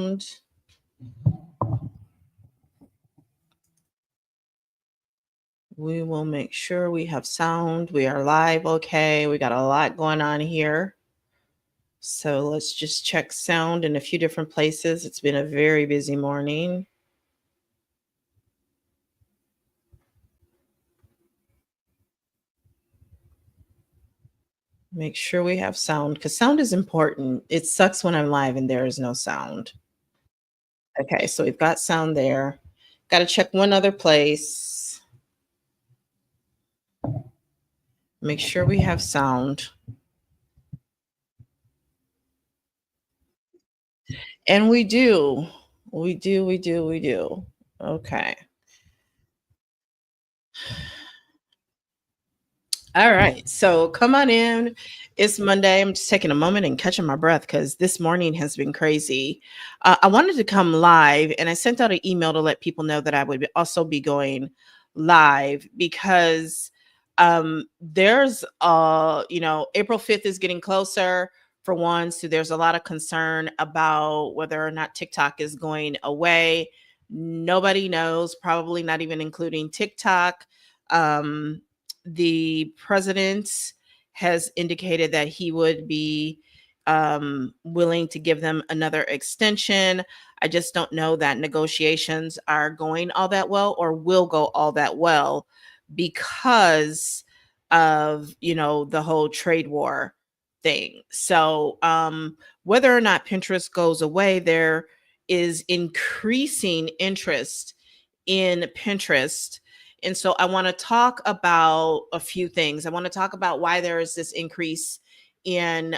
sound. We will make sure we have sound. We are live. Okay. We got a lot going on here. So let's just check sound in a few different places. It's been a very busy morning. Make sure we have sound because sound is important. It sucks when I'm live and there is no sound. Okay, so we've got sound there. Got to check one other place. Make sure we have sound. And we do. We do. Okay. All right. So come on in. It's Monday. I'm just taking a moment and catching my breath because this morning has been crazy. I wanted to come live and I sent out an email to let people know that I would also be going live because there's, April 5th is getting closer for one. So there's a lot of concern about whether or not TikTok is going away. Nobody knows, probably not even including TikTok. The president has indicated that he would be willing to give them another extension. I just don't know that negotiations are going all that well or will go all that well because of, the whole trade war thing. So whether or not Pinterest goes away, there is increasing interest in Pinterest. And so I want to talk about a few things. I want to talk about why there is this increase in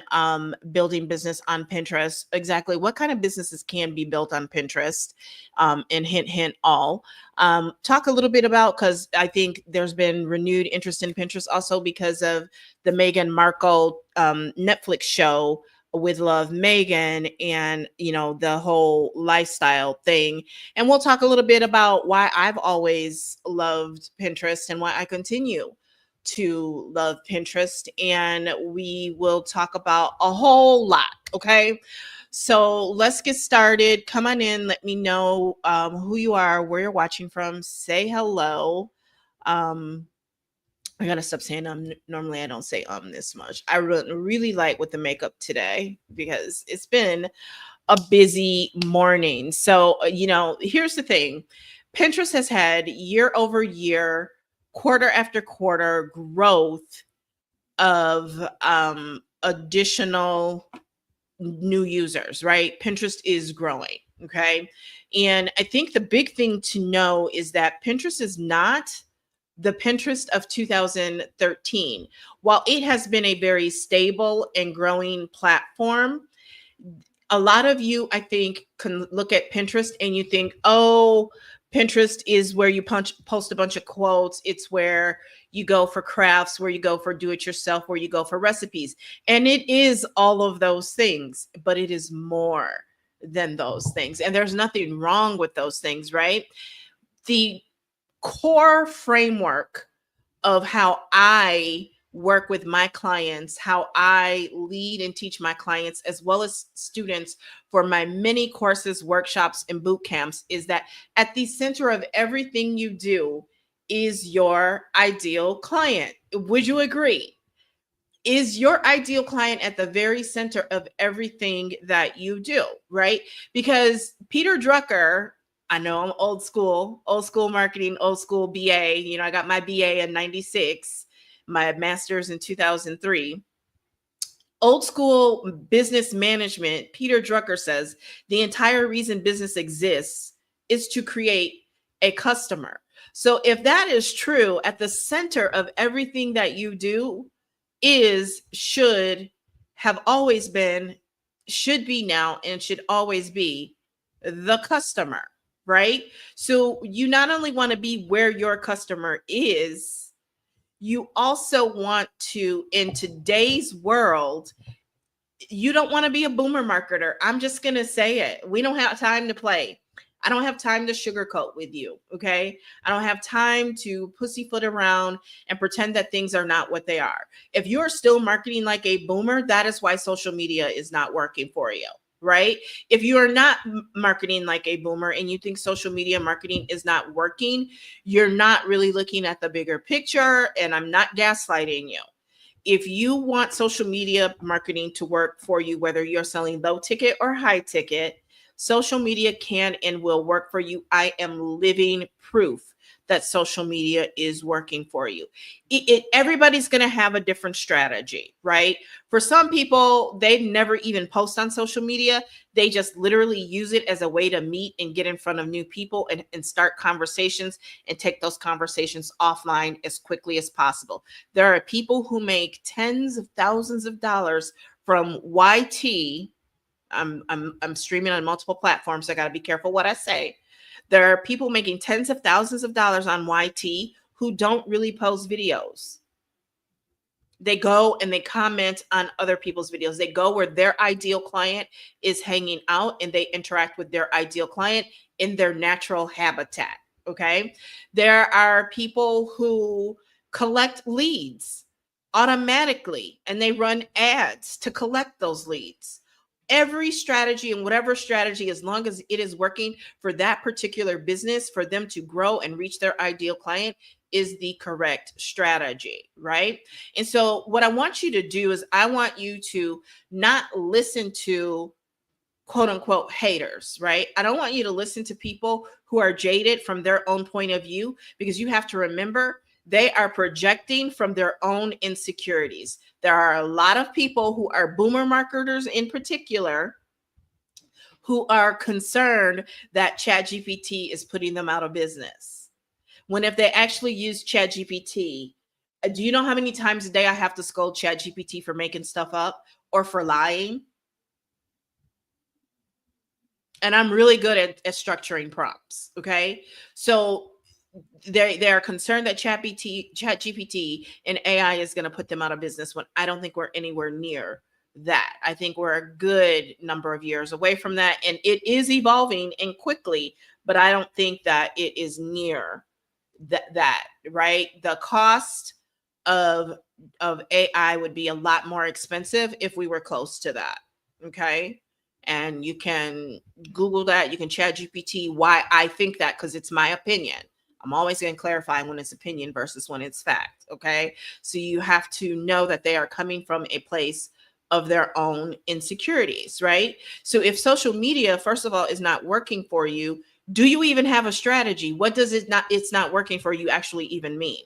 building business on Pinterest, exactly what kind of businesses can be built on Pinterest, and hint, hint, all. Talk a little bit about, because I think there's been renewed interest in Pinterest also because of the Meghan Markle Netflix show with Love Megan and, the whole lifestyle thing. And we'll talk a little bit about why I've always loved Pinterest and why I continue to love Pinterest. And we will talk about a whole lot. Okay. So let's get started. Come on in. Let me know who you are, where you're watching from. Say hello. I gotta stop saying normally I don't say this much. I really like with the makeup today because it's been a busy morning. So, here's the thing. Pinterest has had year over year, quarter after quarter growth of additional new users, right? Pinterest is growing. Okay. And I think the big thing to know is that Pinterest is not the Pinterest of 2013. While it has been a very stable and growing platform, a lot of you, I think, can look at Pinterest and you think, oh, Pinterest is where you post a bunch of quotes. It's where you go for crafts, where you go for do it yourself, where you go for recipes. And it is all of those things, but it is more than those things. And there's nothing wrong with those things, right? The core framework of how I work with my clients, how I lead and teach my clients, as well as students for my many courses, workshops, and boot camps, is that at the center of everything you do is your ideal client. Would you agree? Is your ideal client at the very center of everything that you do, right? Because Peter Drucker, I know I'm old school marketing, old school BA. I got my BA in 96, my master's in 2003. Old school business management, Peter Drucker says the entire reason business exists is to create a customer. So if that is true, at the center of everything that you do should have always been, should be now, and should always be the customer, right? So you not only want to be where your customer is, you also want to, in today's world, you don't want to be a boomer marketer. I'm just going to say it. We don't have time to play. I don't have time to sugarcoat with you. Okay. I don't have time to pussyfoot around and pretend that things are not what they are. If you're still marketing like a boomer, that is why social media is not working for you. right? If you are not marketing like a boomer and you think social media marketing is not working, you're not really looking at the bigger picture. And I'm not gaslighting you. If you want social media marketing to work for you, whether you're selling low ticket or high ticket, social media can and will work for you. I am living proof that social media is working for you. Everybody's going to have a different strategy, right? For some people, they never even post on social media. They just literally use it as a way to meet and get in front of new people and start conversations and take those conversations offline as quickly as possible. There are people who make tens of thousands of dollars from YT. I'm streaming on multiple platforms, so I got to be careful what I say. There are people making tens of thousands of dollars on YT who don't really post videos. They go and they comment on other people's videos. They go where their ideal client is hanging out and they interact with their ideal client in their natural habitat. Okay. There are people who collect leads automatically and they run ads to collect those leads. Every strategy and whatever strategy, as long as it is working for that particular business, for them to grow and reach their ideal client, is the correct strategy, right? And so, what I want you to do is, I want you to not listen to quote unquote haters, right? I don't want you to listen to people who are jaded from their own point of view, because you have to remember they are projecting from their own insecurities. There are a lot of people who are boomer marketers in particular who are concerned that ChatGPT is putting them out of business. When if they actually use ChatGPT, do you know how many times a day I have to scold ChatGPT for making stuff up or for lying? And I'm really good at structuring prompts. Okay. So they are concerned that ChatGPT and AI is going to put them out of business, when I don't think we're anywhere near that. I think we're a good number of years away from that. And it is evolving and quickly, but I don't think that it is near that, right? The cost of AI would be a lot more expensive if we were close to that. Okay. And you can Google that, you can chat GPT why I think that, because it's my opinion. I'm always going to clarify when it's opinion versus when it's fact. Okay. So you have to know that they are coming from a place of their own insecurities, right? So if social media, first of all, is not working for you, do you even have a strategy? What does it's not working for you actually even mean?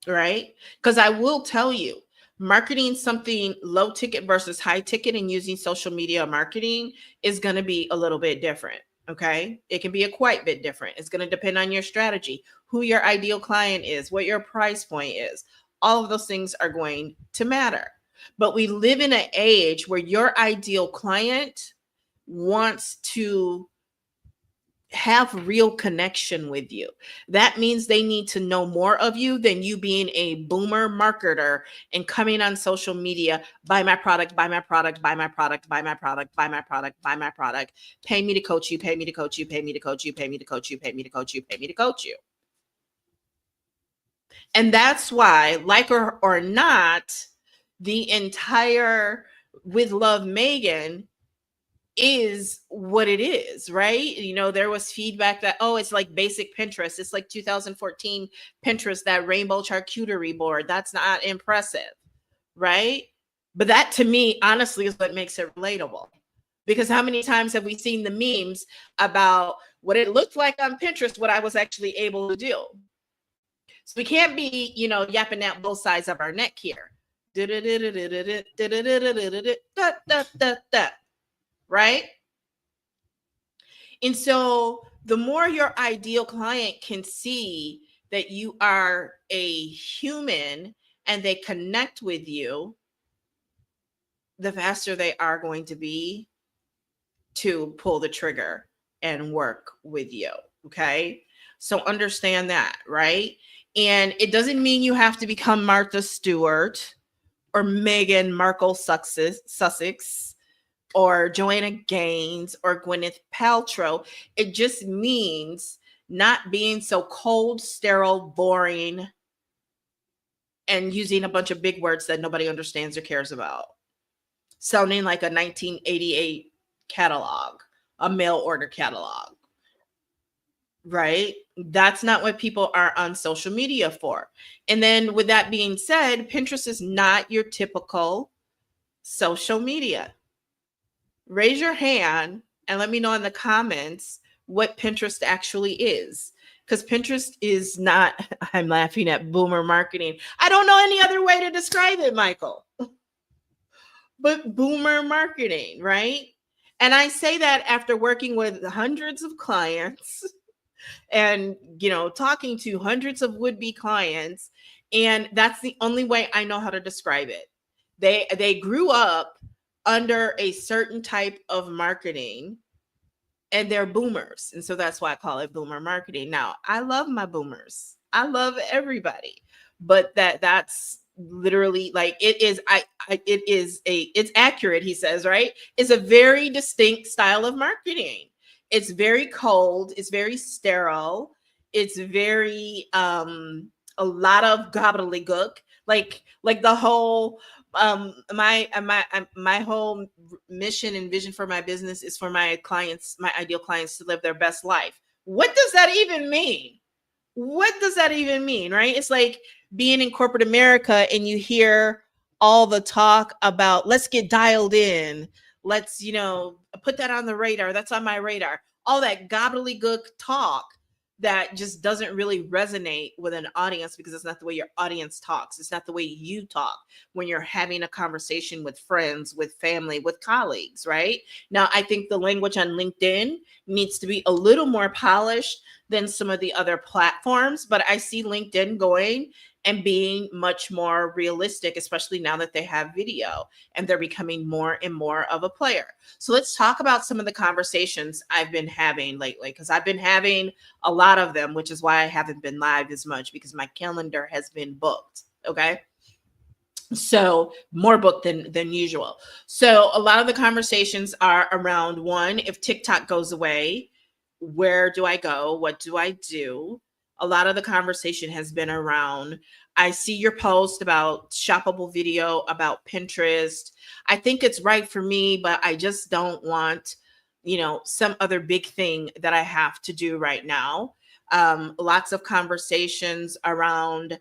Right? Because I will tell you, marketing something low ticket versus high ticket and using social media marketing is going to be a little bit different. Okay. It can be a quite bit different. It's going to depend on your strategy, who your ideal client is, what your price point is. All of those things are going to matter. But we live in an age where your ideal client wants to have real connection with you. That means they need to know more of you than you being a boomer marketer and coming on social media, buy my product, buy my product, buy my product, buy my product, buy my product, buy my product, pay me to coach you, pay me to coach you, pay me to coach you, pay me to coach you, pay me to coach you, pay me to coach you. And that's why, like or not, the entire With Love Megan is what it is, right? You know, there was feedback that, oh, it's like basic Pinterest. It's like 2014 Pinterest, that rainbow charcuterie board. That's not impressive, right? But that, to me, honestly, is what makes it relatable. Because how many times have we seen the memes about what it looked like on Pinterest, what I was actually able to do? So we can't be, yapping out both sides of our neck here. Right? And so the more your ideal client can see that you are a human and they connect with you, the faster they are going to be to pull the trigger and work with you. Okay. So understand that, right? And it doesn't mean you have to become Martha Stewart or Meghan Markle Sussex or Joanna Gaines or Gwyneth Paltrow. It just means not being so cold, sterile, boring, and using a bunch of big words that nobody understands or cares about. sounding like a 1988 catalog, a mail order catalog, right? That's not what people are on social media for. And then, with that being said, Pinterest is not your typical social media. Raise your hand and let me know in the comments what Pinterest actually is. Because Pinterest is not, I'm laughing at boomer marketing. I don't know any other way to describe it, Michael, but boomer marketing, right? And I say that after working with hundreds of clients and, talking to hundreds of would-be clients. And that's the only way I know how to describe it. They grew up under a certain type of marketing, and they're boomers. And so that's why I call it boomer marketing. Now, I love my boomers. I love everybody. But that's literally, like, it is it's accurate, he says, right? It's a very distinct style of marketing. It's very cold, it's very sterile, it's very a lot of gobbledygook, like the whole my whole mission and vision for my business is for my clients, my ideal clients, to live their best life. What does that even mean? What does that even mean, right? It's like being in corporate America and you hear all the talk about, let's get dialed in, let's, put that on the radar, that's on my radar, all that gobbledygook talk that just doesn't really resonate with an audience, because it's not the way your audience talks. It's not the way you talk when you're having a conversation with friends, with family, with colleagues, right? Now, I think the language on LinkedIn needs to be a little more polished than some of the other platforms, but I see LinkedIn going and being much more realistic, especially now that they have video and they're becoming more and more of a player. So let's talk about some of the conversations I've been having lately, because I've been having a lot of them, which is why I haven't been live as much, because my calendar has been booked. Okay. So more booked than usual. So a lot of the conversations are around, one, if TikTok goes away, where do I go? What do I do? A lot of the conversation has been around, I see your post about shoppable video, about Pinterest. I think it's right for me, but I just don't want, some other big thing that I have to do right now. Lots of conversations around,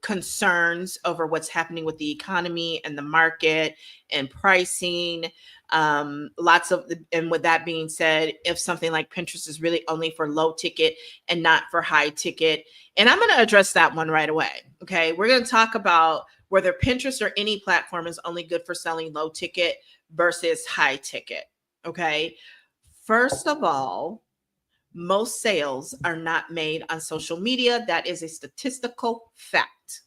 concerns over what's happening with the economy and the market and pricing. And with that being said, if something like Pinterest is really only for low ticket and not for high ticket, and I'm going to address that one right away. Okay. We're going to talk about whether Pinterest or any platform is only good for selling low ticket versus high ticket. Okay. First of all, most sales are not made on social media. That is a statistical fact.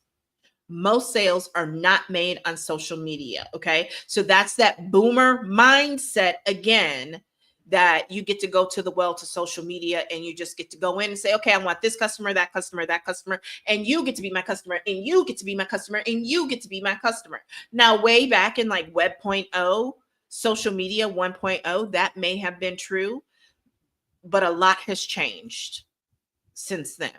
Most sales are not made on social media. Okay. So that's that boomer mindset again, that you get to go to the well to social media and you just get to go in and say, okay, I want this customer, that customer, that customer, and you get to be my customer, and you get to be my customer, and you get to be my customer. Now, way back in like Web 0.0, social media 1.0, that may have been true, but a lot has changed since then.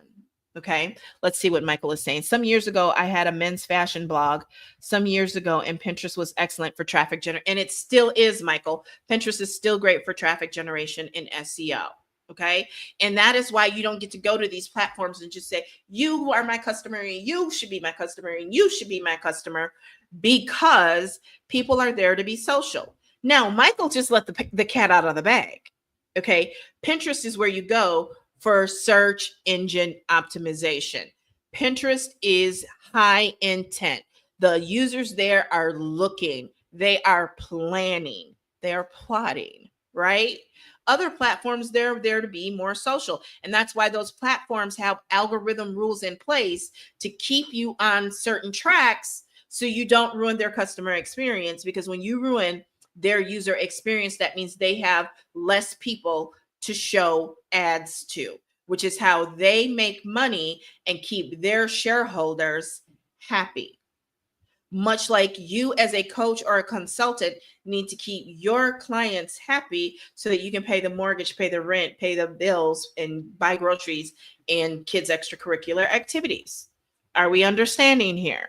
Okay, let's see what Michael is saying. Some years ago, I had a men's fashion blog some years ago, and Pinterest was excellent for traffic generation. And it still is, Michael. Pinterest is still great for traffic generation and SEO. Okay. And that is why you don't get to go to these platforms and just say, you are my customer, and you should be my customer, and you should be my customer, because people are there to be social. Now, Michael just let the cat out of the bag. Okay. Pinterest is where you go for search engine optimization. Pinterest is high intent. The users there are looking, they are planning, they are plotting, right? Other platforms, they're there to be more social. And that's why those platforms have algorithm rules in place to keep you on certain tracks so you don't ruin their customer experience. Because when you ruin their user experience, that means they have less people to show ads to, which is how they make money and keep their shareholders happy. Much like you as a coach or a consultant need to keep your clients happy so that you can pay the mortgage, pay the rent, pay the bills, and buy groceries and kids' extracurricular activities. Are we understanding here?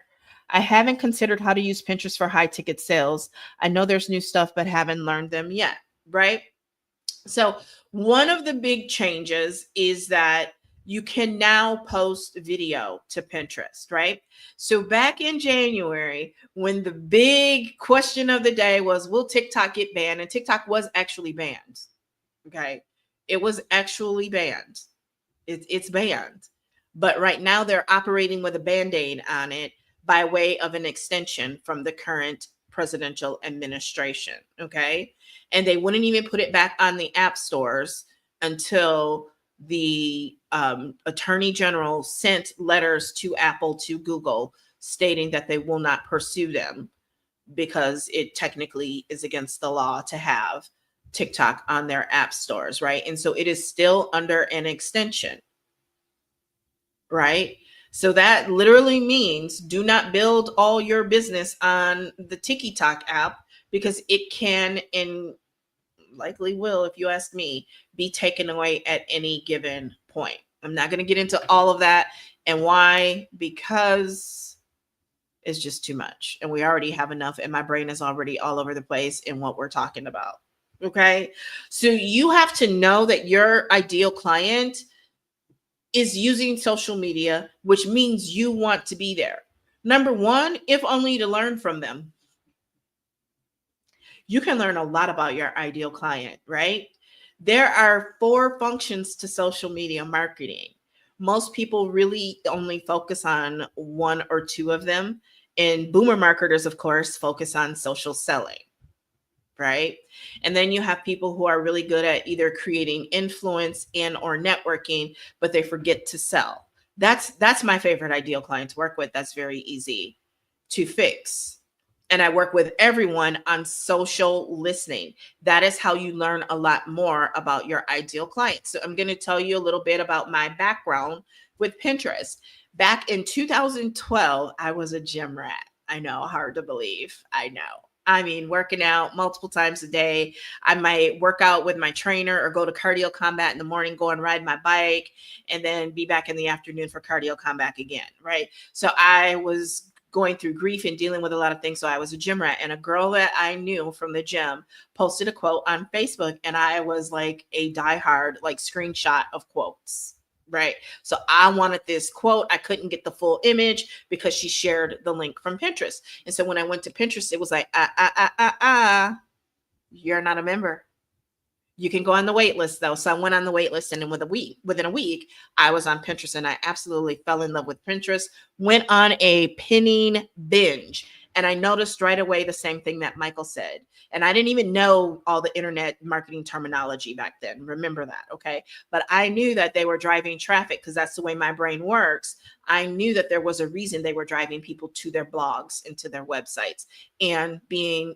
I haven't considered how to use Pinterest for high ticket sales. I know there's new stuff, but haven't learned them yet. Right. So, one of the big changes is that you can now post video to Pinterest, right? So, back in January, when the big question of the day was, will TikTok get banned? And TikTok was actually banned. Okay. It was actually banned. It's banned. But right now, they're operating with a band aid on it by way of an extension from the current presidential administration. Okay. And they wouldn't even put it back on the app stores until the attorney general sent letters to Apple, to Google, stating that they will not pursue them because it technically is against the law to have TikTok on their app stores, right? And so it is still under an extension, right? So that literally means do not build all your business on the TikTok app, because it can, and likely will, if you ask me, be taken away at any given point. I'm not going to get into all of that and why, because it's just too much. And we already have enough, and my brain is already all over the place in what we're talking about. Okay. So you have to know that your ideal client is using social media, which means you want to be there. Number one, if only to learn from them. You can learn a lot about your ideal client, right? There are 4 functions to social media marketing. Most people really only focus on 1 or 2 of them. And boomer marketers, of course, focus on social selling, right? And then you have people who are really good at either creating influence and or networking, but they forget to sell. That's my favorite ideal client to work with. That's very easy to fix. And I work with everyone on social listening. That is how you learn a lot more about your ideal client. So I'm going to tell you a little bit about my background with Pinterest. Back in 2012, I was a gym rat. I know, hard to believe. I know. I mean, working out multiple times a day. I might work out with my trainer or go to cardio combat in the morning, go and ride my bike, and then be back in the afternoon for cardio combat again, right? So I was going through grief and dealing with a lot of things. So I was a gym rat, and a girl that I knew from the gym posted a quote on Facebook, and I was like a diehard, like, screenshot of quotes, right? So I wanted this quote. I couldn't get the full image because she shared the link from Pinterest. And so when I went to Pinterest, it was like, you're not a member. You can go on the wait list, though. So I went on the wait list, and then within a week, I was on Pinterest, and I absolutely fell in love with Pinterest. Went on a pinning binge, and I noticed right away the same thing that Michael said. And I didn't even know all the internet marketing terminology back then. Remember that, okay? But I knew that they were driving traffic, because that's the way my brain works. I knew that there was a reason they were driving people to their blogs and to their websites. And being,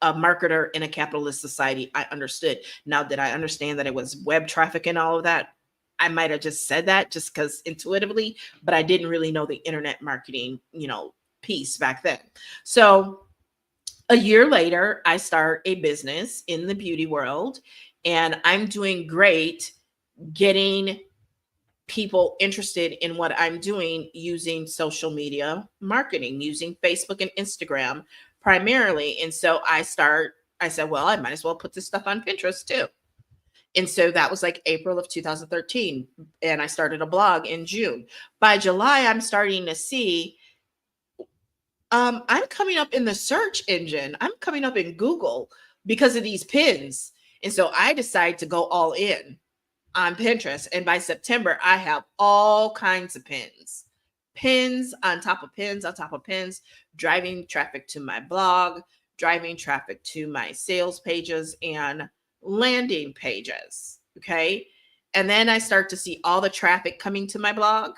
a marketer in a capitalist society, I understood. Now, did I understand that it was web traffic and all of that? I might have just said that just because intuitively, but I didn't really know the internet marketing, piece back then. So a year later, I start a business in the beauty world, and I'm doing great getting people interested in what I'm doing using social media marketing, using Facebook and Instagram primarily. And so I said, well, I might as well put this stuff on Pinterest too. And so that was like April of 2013. And I started a blog in June. By July, I'm starting to see, I'm coming up in the search engine. I'm coming up in Google because of these pins. And so I decided to go all in on Pinterest. And by September, I have all kinds of pins on top of pins on top of pins, driving traffic to my blog, driving traffic to my sales pages and landing pages. Okay. And then I start to see all the traffic coming to my blog,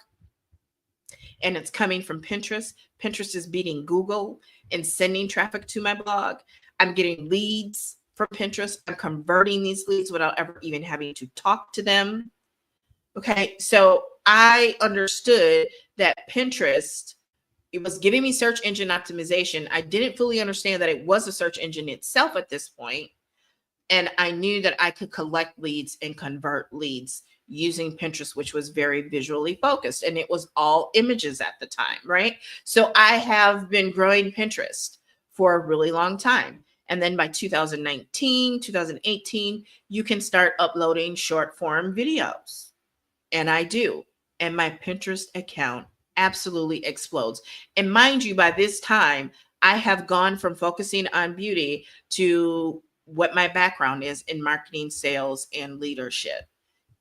and it's coming from Pinterest. Pinterest is beating Google and sending traffic to my blog. I'm getting leads from Pinterest. I'm converting these leads without ever even having to talk to them. Okay. So I understood that Pinterest, it was giving me search engine optimization. I didn't fully understand that it was a search engine itself at this point. And I knew that I could collect leads and convert leads using Pinterest, which was very visually focused, and it was all images at the time, right? So I have been growing Pinterest for a really long time. And then by 2019, 2018, you can start uploading short form videos. And I do. And my Pinterest account absolutely explodes. And mind you, by this time, I have gone from focusing on beauty to what my background is in marketing, sales, and leadership.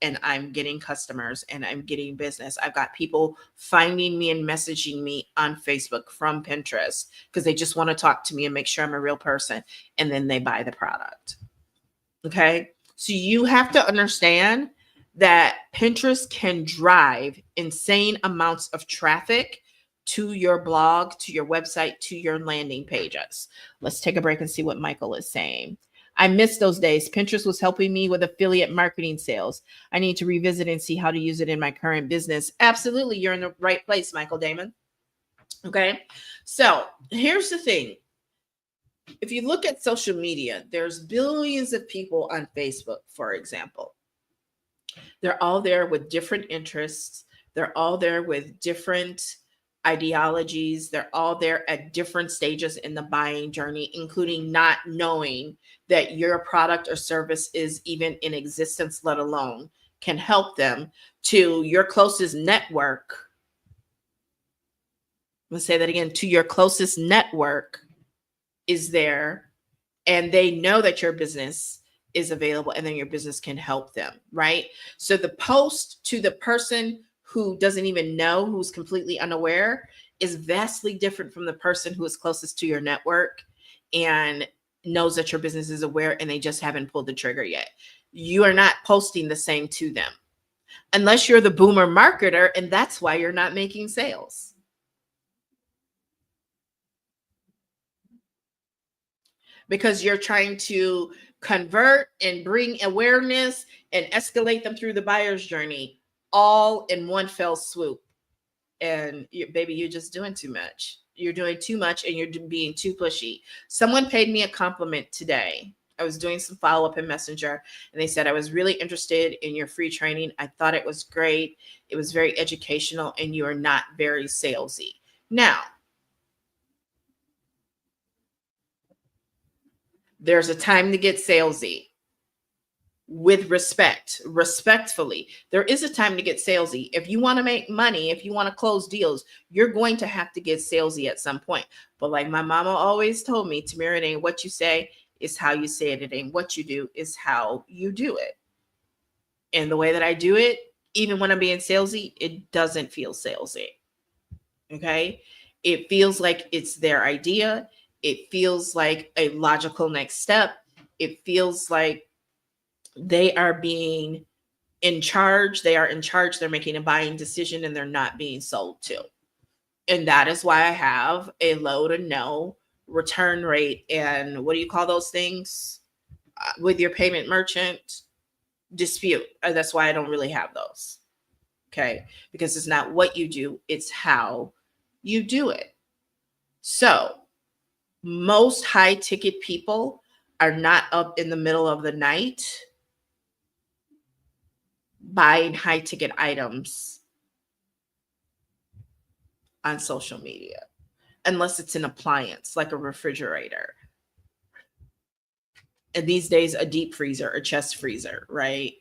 And I'm getting customers and I'm getting business. I've got people finding me and messaging me on Facebook from Pinterest because they just want to talk to me and make sure I'm a real person. And then they buy the product. Okay. So you have to understand that Pinterest can drive insane amounts of traffic to your blog, to your website, to your landing pages. Let's take a break and see what Michael is saying. I miss those days. Pinterest was helping me with affiliate marketing sales. I need to revisit and see how to use it in my current business. Absolutely. You're in the right place, Michael Damon. Okay. So here's the thing. If you look at social media, there's billions of people on Facebook, for example. They're all there with different interests. They're all there with different ideologies. They're all there at different stages in the buying journey, including not knowing that your product or service is even in existence, let alone can help them. To your closest network. Let's say that again, to your closest network is there, and they know that your business is available, and then your business can help them, right? So the post to the person who doesn't even know, who's completely unaware, is vastly different from the person who is closest to your network and knows that your business is aware and they just haven't pulled the trigger yet. You are not posting the same to them unless you're the boomer marketer, and that's why you're not making sales. Because you're trying to convert and bring awareness and escalate them through the buyer's journey all in one fell swoop. And baby, you're just doing too much. You're doing too much and you're being too pushy. Someone paid me a compliment today. I was doing some follow-up in Messenger and they said, I was really interested in your free training. I thought it was great. It was very educational and you are not very salesy. Now, there's a time to get salesy with respect, respectfully. There is a time to get salesy. If you want to make money, if you want to close deals, you're going to have to get salesy at some point. But like my mama always told me, Tamira, it ain't what you say, it's how you say it. It ain't what you do, it's how you do it. And the way that I do it, even when I'm being salesy, it doesn't feel salesy. Okay. It feels like it's their idea. It feels like a logical next step. It feels like they are being in charge. They are in charge. They're making a buying decision and they're not being sold to. And that is why I have a low to no return rate. And what do you call those things with your payment merchant? Dispute. That's why I don't really have those. Okay. Because it's not what you do, it's how you do it. So most high ticket people are not up in the middle of the night buying high ticket items on social media, unless it's an appliance like a refrigerator. And these days, a deep freezer, a chest freezer, right?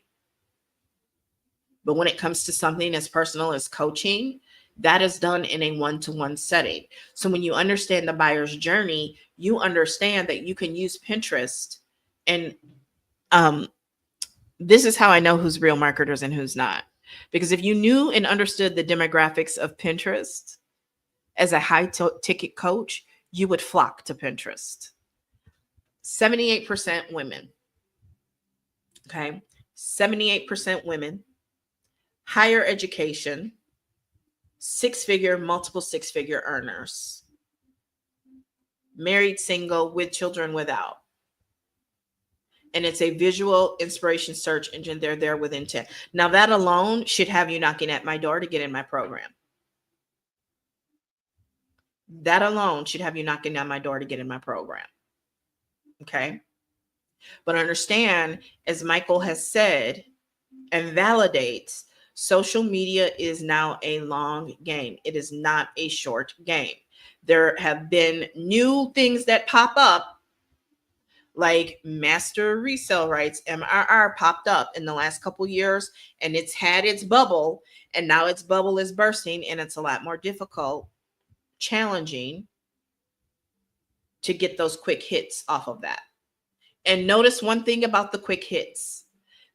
But when it comes to something as personal as coaching, that is done in a one-to-one setting. So when you understand the buyer's journey, you understand that you can use Pinterest. And this is how I know who's real marketers and who's not. Because if you knew and understood the demographics of Pinterest as a high ticket coach, you would flock to Pinterest. 78% women. Okay. 78% women, higher education, six-figure, multiple six-figure earners, married, single, with children, without. And it's a visual inspiration search engine. They're there with intent. Now that alone should have you knocking at my door to get in my program. That alone should have you knocking on my door to get in my program. Okay. But understand, as Michael has said, and validates social media is now a long game. It is not a short game. There have been new things that pop up, like master resale rights, MRR, popped up in the last couple years, and it's had its bubble, and now its bubble is bursting, and it's a lot more difficult, challenging to get those quick hits off of that. And notice one thing about the quick hits: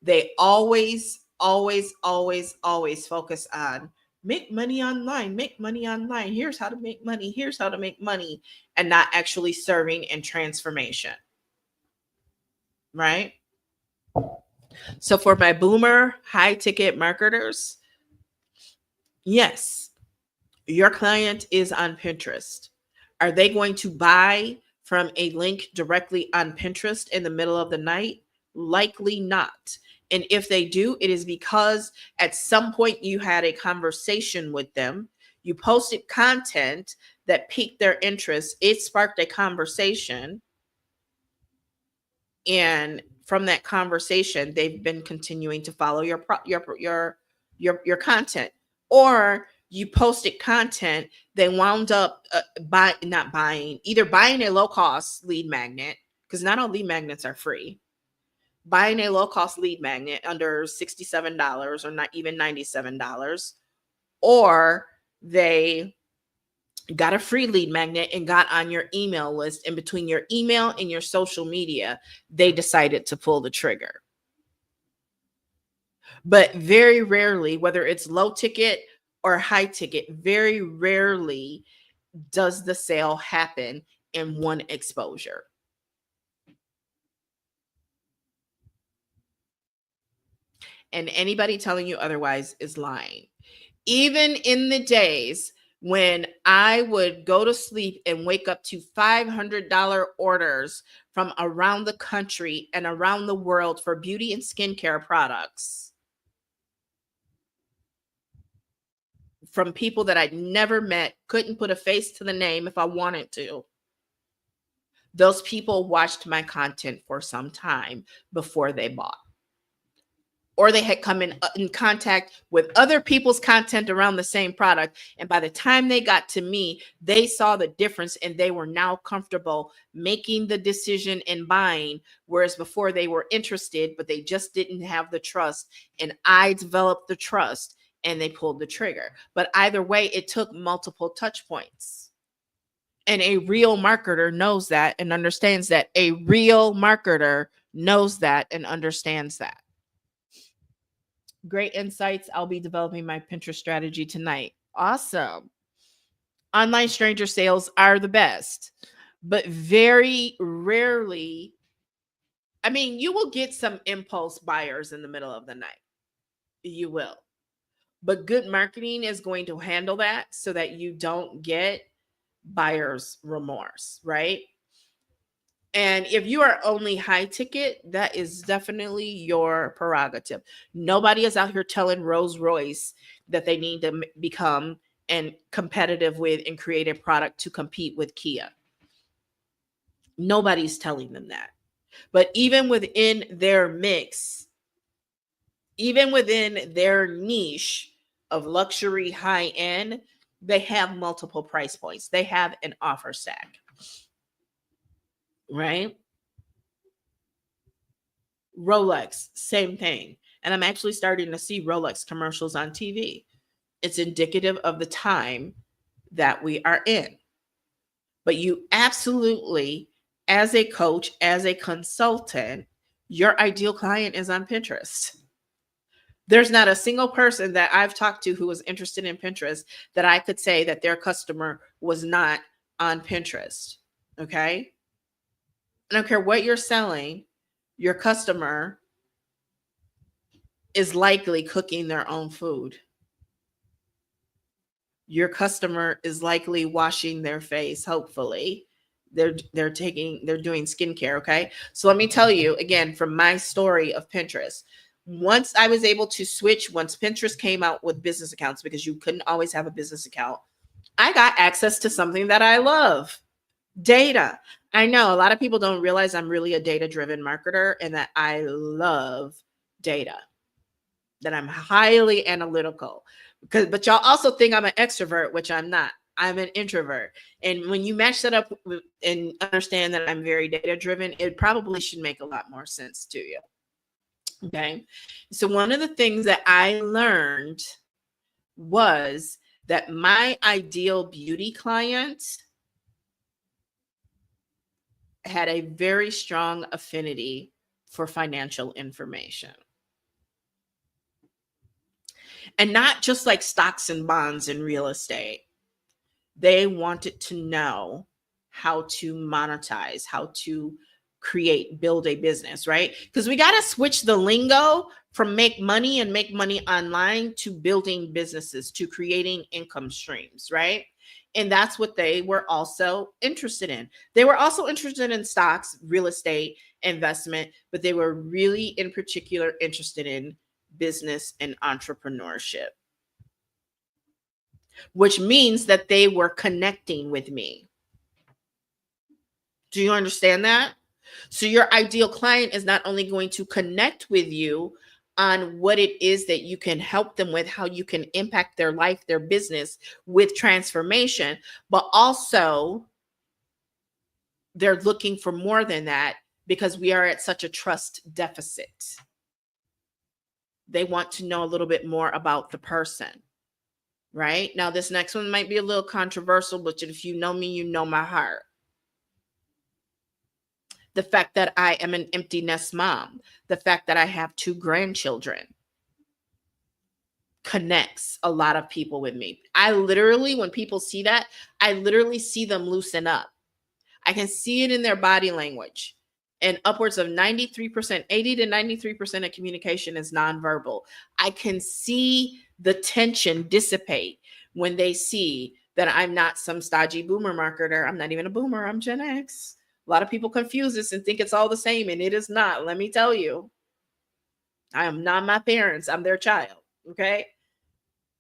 they always focus on make money online, make money online. Here's how to make money. Here's how to make money, and not actually serving and transformation. Right? So for my boomer high ticket marketers, yes, your client is on Pinterest. Are they going to buy from a link directly on Pinterest in the middle of the night? Likely not. And if they do, it is because at some point you had a conversation with them. You posted content that piqued their interest. It sparked a conversation. And from that conversation, they've been continuing to follow your content. Or you posted content, they wound up either buying a low cost lead magnet, because not all lead magnets are free, buying a low cost lead magnet under $67 or not even $97, or they got a free lead magnet and got on your email list. And between your email and your social media, they decided to pull the trigger. But very rarely, whether it's low ticket or high ticket, very rarely does the sale happen in one exposure. And anybody telling you otherwise is lying. Even in the days when I would go to sleep and wake up to $500 orders from around the country and around the world for beauty and skincare products from people that I'd never met, couldn't put a face to the name if I wanted to, those people watched my content for some time before they bought. Or they had come in contact with other people's content around the same product. And by the time they got to me, they saw the difference and they were now comfortable making the decision and buying. Whereas before they were interested, but they just didn't have the trust. And I developed the trust and they pulled the trigger. But either way, it took multiple touch points. And a real marketer knows that and understands that. A real marketer knows that and understands that. Great insights. I'll be developing my Pinterest strategy tonight. Awesome. Online stranger sales are the best, but very rarely, I mean, you will get some impulse buyers in the middle of the night. You will. But good marketing is going to handle that so that you don't get buyer's remorse, right? And if you are only high ticket, that is definitely your prerogative. Nobody is out here telling Rolls Royce that they need to become and competitive with and create a product to compete with Kia. Nobody's telling them that. But even within their mix, even within their niche of luxury high end, they have multiple price points. They have an offer stack. Right? Rolex, same thing. And I'm actually starting to see Rolex commercials on TV. It's indicative of the time that we are in. But you absolutely, as a coach, as a consultant, your ideal client is on Pinterest. There's not a single person that I've talked to who was interested in Pinterest that I could say that their customer was not on Pinterest. Okay? I don't care what you're selling, your customer is likely cooking their own food. Your customer is likely washing their face, hopefully. They're doing skincare, okay? So let me tell you again from my story of Pinterest. Once I was able to switch, once Pinterest came out with business accounts, because you couldn't always have a business account, I got access to something that I love. Data. I know a lot of people don't realize I'm really a data-driven marketer and that I love data. that I'm highly analytical. But y'all also think I'm an extrovert, which I'm not. I'm an introvert. And when you match that up and understand that I'm very data driven, it probably should make a lot more sense to you. Okay. So one of the things that I learned was that my ideal beauty client had a very strong affinity for financial information. And not just like stocks and bonds and real estate. They wanted to know how to monetize, how to build a business, right? Because we got to switch the lingo from make money and make money online to building businesses, to creating income streams, right? And that's what they were also interested in. They were also interested in stocks, real estate, investment, but they were really in particular interested in business and entrepreneurship, which means that they were connecting with me. Do you understand that? So your ideal client is not only going to connect with you on what it is that you can help them with, how you can impact their life, their business with transformation, but also they're looking for more than that because we are at such a trust deficit. They want to know a little bit more about the person. Right? Now, this next one might be a little controversial, but if you know me, you know my heart. The fact that I am an empty nest mom, the fact that I have 2 grandchildren connects a lot of people with me. I literally, when people see that, I literally see them loosen up. I can see it in their body language. And upwards of 93%, 80 to 93% of communication is nonverbal. I can see the tension dissipate when they see that I'm not some stodgy boomer marketer. I'm not even a boomer, I'm Gen X. A lot of people confuse this and think it's all the same, and it is not. Let me tell you, I am not my parents. I'm their child. Okay.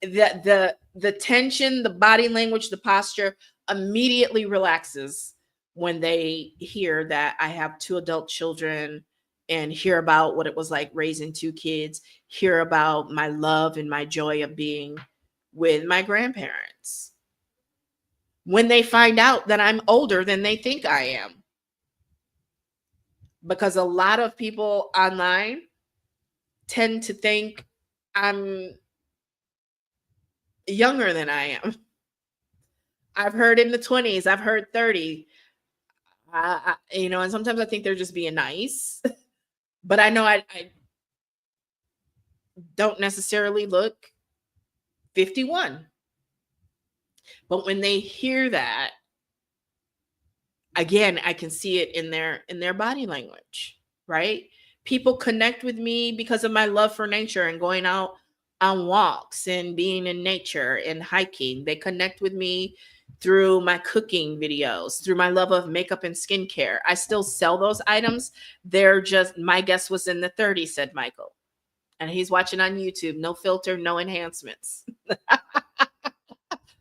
The tension, the body language, the posture immediately relaxes when they hear that I have 2 adult children and hear about what it was like raising 2 kids, hear about my love and my joy of being with my grandparents. When they find out that I'm older than they think I am. Because a lot of people online tend to think I'm younger than I am. I've heard in the 20s, I've heard 30. And sometimes I think they're just being nice. But I know I don't necessarily look 51. But when they hear that, again, I can see it in their body language, right? People connect with me because of my love for nature and going out on walks and being in nature and hiking. They connect with me through my cooking videos, through my love of makeup and skincare. I still sell those items. They're just, my guess was in the 30s, said Michael. And he's watching on YouTube. No filter, no enhancements.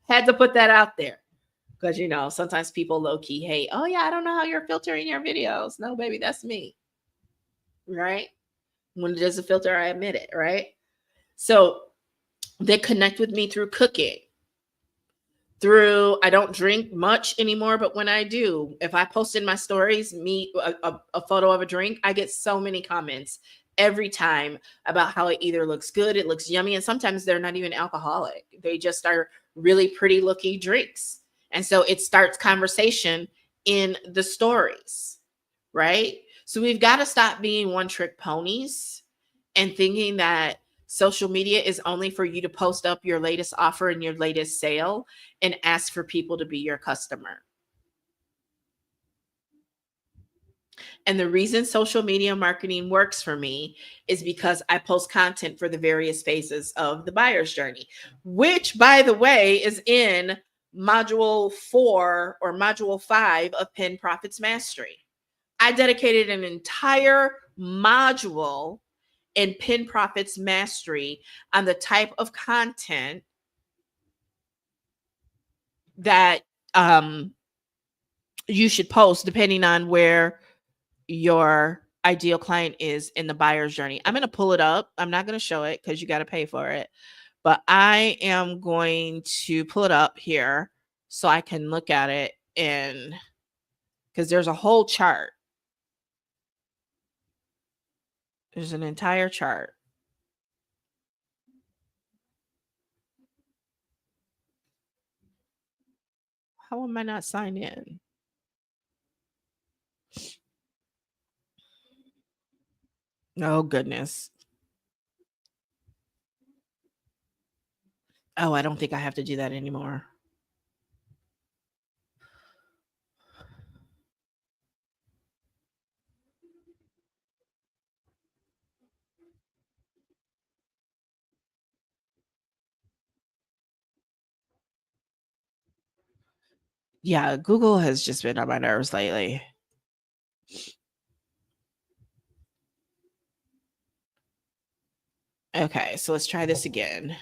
Had to put that out there. Because, sometimes people low-key hate, oh, yeah, I don't know how you're filtering your videos. No, baby, that's me. Right? When there's a filter, I admit it, right? So they connect with me through cooking. I don't drink much anymore, but when I do, if I post in my stories, a photo of a drink, I get so many comments every time about how it either looks good, it looks yummy, and sometimes they're not even alcoholic. They just are really pretty looking drinks. And so it starts conversation in the stories, right? So we've got to stop being one-trick ponies and thinking that social media is only for you to post up your latest offer and your latest sale and ask for people to be your customer. And the reason social media marketing works for me is because I post content for the various phases of the buyer's journey, which, by the way, is in module 4 or module 5 of Pin Profitz Mastery. I dedicated an entire module in Pin Profitz Mastery on the type of content that you should post depending on where your ideal client is in the buyer's journey. I'm going to pull it up. I'm not going to show it because you got to pay for it. But I am going to pull it up here so I can look at it, and because there's a whole chart. There's an entire chart. How am I not signed in? Oh, goodness. Oh, I don't think I have to do that anymore. Yeah, Google has just been on my nerves lately. Okay, so let's try this again.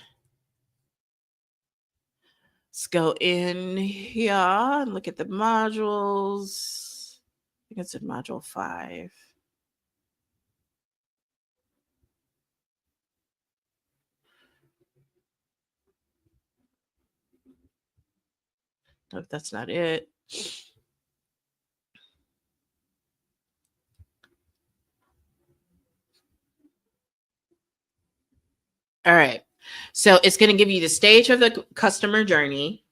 Let's go in here and look at the modules. I think it's in module 5. Nope, that's not it. All right. So it's going to give you the stage of the customer journey,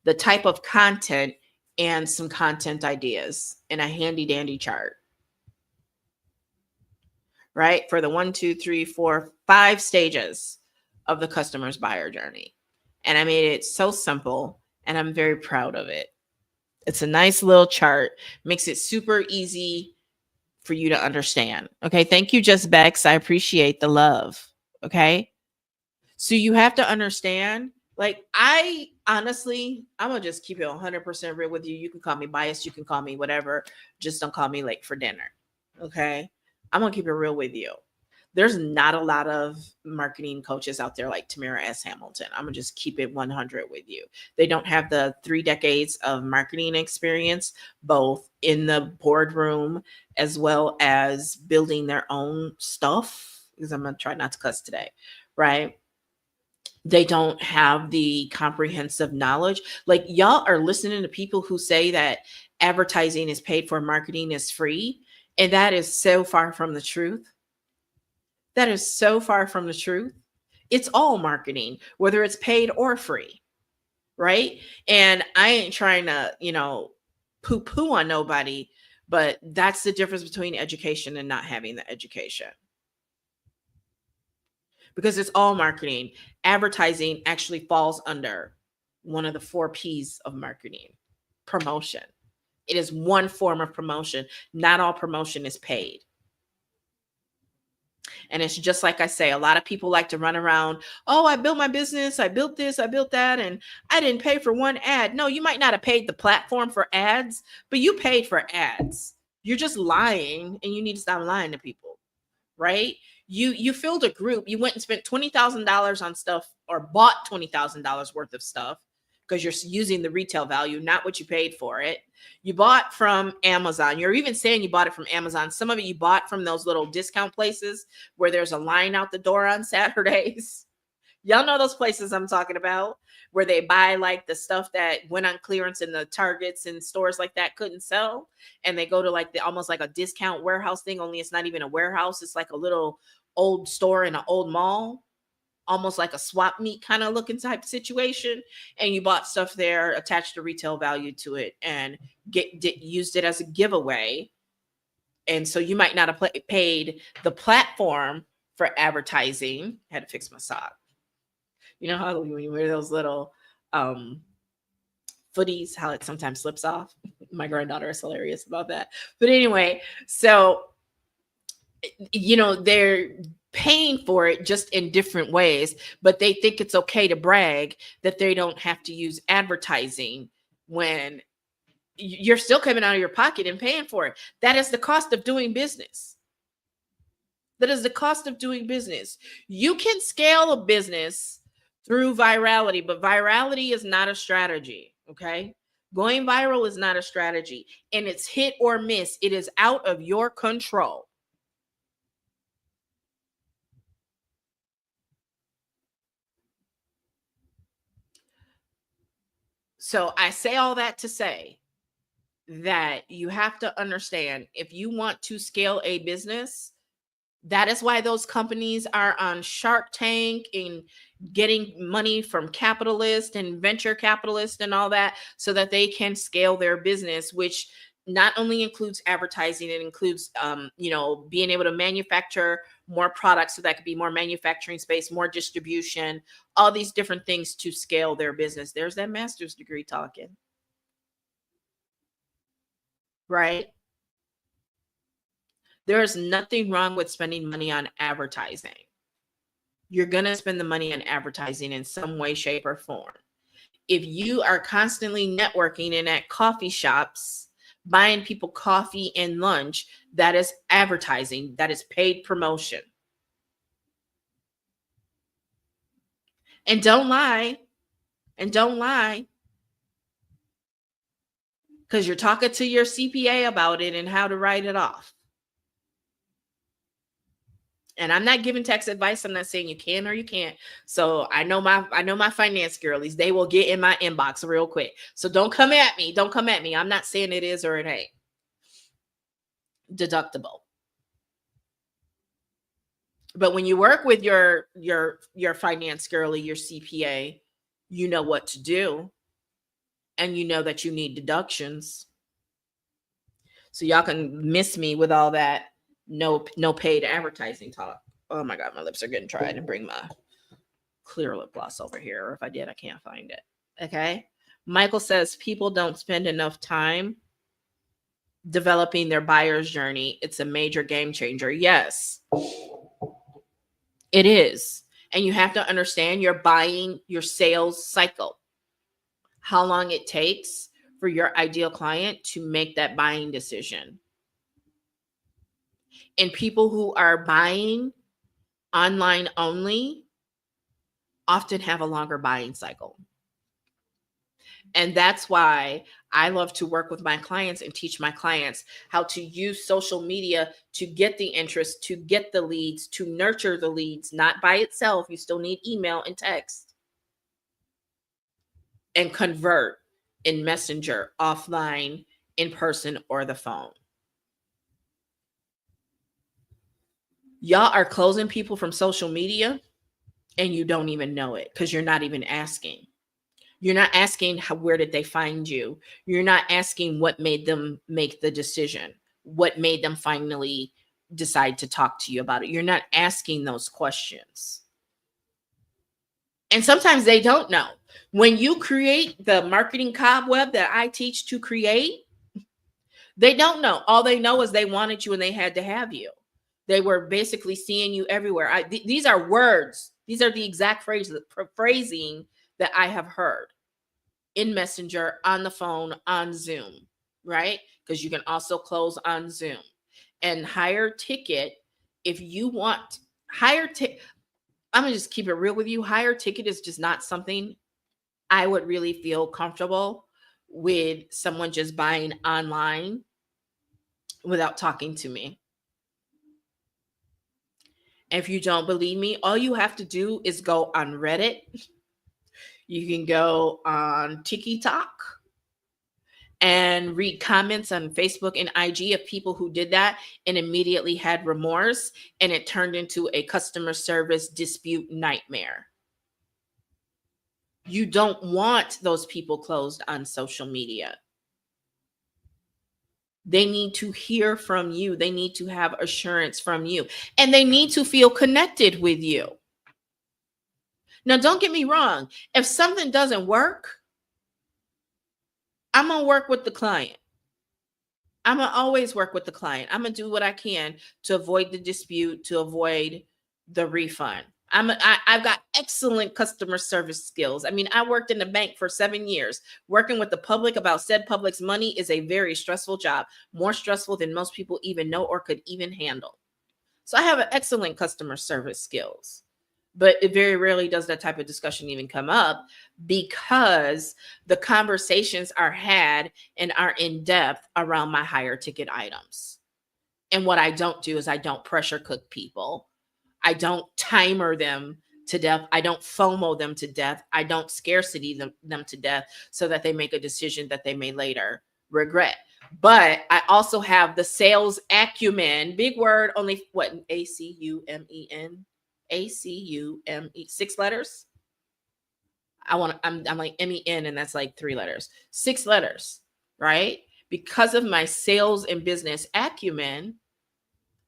the type of content, and some content ideas in a handy dandy chart, right? For the 1, 2, 3, 4, 5 stages of the customer's buyer journey. And I made it so simple, and I'm very proud of it. It's a nice little chart, makes it super easy for you to understand. Okay. Thank you, Just Bex. I appreciate the love. Okay. So you have to understand, like, I honestly, I'm gonna just keep it 100% real with you. You can call me biased, you can call me whatever. Just don't call me late for dinner. Okay. I'm gonna keep it real with you. There's not a lot of marketing coaches out there like Tamara S. Hamilton. I'm gonna just keep it 100 with you. They don't have the 3 decades of marketing experience, both in the boardroom as well as building their own stuff. Because I'm gonna try not to cuss today, right? They don't have the comprehensive knowledge. Like, y'all are listening to people who say that advertising is paid for, marketing is free. And that is so far from the truth. That is so far from the truth. It's all marketing, whether it's paid or free, right? And I ain't trying to, poo poo on nobody, but that's the difference between education and not having the education, because it's all marketing. Advertising actually falls under one of the 4 P's of marketing: promotion. It is one form of promotion. Not all promotion is paid. And it's just like I say, a lot of people like to run around, oh, I built my business, I built this, I built that, and I didn't pay for one ad. No, you might not have paid the platform for ads, but you paid for ads. You're just lying, and you need to stop lying to people, right? You filled a group, you went and spent $20,000 on stuff, or bought $20,000 worth of stuff, because you're using the retail value, not what you paid for it. You bought from Amazon. You're even saying you bought it from Amazon. Some of it you bought from those little discount places where there's a line out the door on Saturdays. Y'all know those places I'm talking about, where they buy like the stuff that went on clearance in the Targets and stores like that couldn't sell. And they go to like the almost like a discount warehouse thing, only it's not even a warehouse. It's like a little old store in an old mall, almost like a swap meet kind of looking type situation. And you bought stuff there, attached a retail value to it, and used it as a giveaway. And so you might not have paid the platform for advertising. I had to fix my sock. You know how when you wear those little footies, how it sometimes slips off? My granddaughter is hilarious about that. But anyway, so, they're paying for it just in different ways, but they think it's okay to brag that they don't have to use advertising when you're still coming out of your pocket and paying for it. That is the cost of doing business. That is the cost of doing business. You can scale a business through virality, but virality is not a strategy. Okay. Going viral is not a strategy, and it's hit or miss. It is out of your control. So I say all that to say that you have to understand, if you want to scale a business, that is why those companies are on Shark Tank and getting money from capitalists and venture capitalists and all that, so that they can scale their business, which not only includes advertising, it includes, being able to manufacture more products, so that could be more manufacturing space, more distribution, all these different things to scale their business. There's that master's degree talking, right? There is nothing wrong with spending money on advertising. You're going to spend the money on advertising in some way, shape, or form. If you are constantly networking and at coffee shops, buying people coffee and lunch, that is advertising, that is paid promotion. And don't lie, because you're talking to your CPA about it and how to write it off. And I'm not giving tax advice. I'm not saying you can or you can't. So I know my finance girlies, they will get in my inbox real quick. So don't come at me. Don't come at me. I'm not saying it is or it ain't deductible. But when you work with your finance girly, your CPA, you know what to do. And you know that you need deductions. So y'all can miss me with all that no paid advertising talk. Oh my God, my lips are getting dry. I didn't bring my clear lip gloss over here. Or if I did, I can't find it. Okay. Michael says people don't spend enough time developing their buyer's journey. It's a major game changer. Yes, it is. And you have to understand your sales cycle, how long it takes for your ideal client to make that buying decision. And people who are buying online only often have a longer buying cycle. And that's why I love to work with my clients and teach my clients how to use social media to get the interest, to get the leads, to nurture the leads, not by itself. You still need email and text, and convert in Messenger, offline, in person, or the phone. Y'all are closing people from social media and you don't even know it, because you're not even asking. You're not asking where did they find you? You're not asking what made them make the decision, what made them finally decide to talk to you about it. You're not asking those questions. And sometimes they don't know. When you create the marketing cobweb that I teach to create, they don't know. All they know is they wanted you and they had to have you. They were basically seeing you everywhere. These are words. These are the exact phrasing that I have heard in Messenger, on the phone, on Zoom, right? Because you can also close on Zoom. And higher ticket, if you want higher ticket, I'm going to just keep it real with you. Higher ticket is just not something I would really feel comfortable with someone just buying online without talking to me. If you don't believe me, all you have to do is go on Reddit. You can go on TikTok and read comments on Facebook and IG of people who did that and immediately had remorse, and it turned into a customer service dispute nightmare. You don't want those people closed on social media. They need to hear from you. They need to have assurance from you, and they need to feel connected with you. Now, don't get me wrong. If something doesn't work, I'm going to work with the client. I'm going to always work with the client. I'm going to do what I can to avoid the dispute, to avoid the refund. I've got excellent customer service skills. I mean, I worked in the bank for 7 years. Working with the public about said public's money is a very stressful job, more stressful than most people even know or could even handle. So I have an excellent customer service skills, but it very rarely does that type of discussion even come up, because the conversations are had and are in depth around my higher ticket items. And what I don't do is I don't pressure cook people. I don't timer them to death. I don't FOMO them to death. I don't scarcity them to death so that they make a decision that they may later regret. But I also have the sales acumen, big word, only what, ACUMEN, ACUME, 6 letters. I'm like MEN, and that's like 3 letters, 6 letters, right? Because of my sales and business acumen,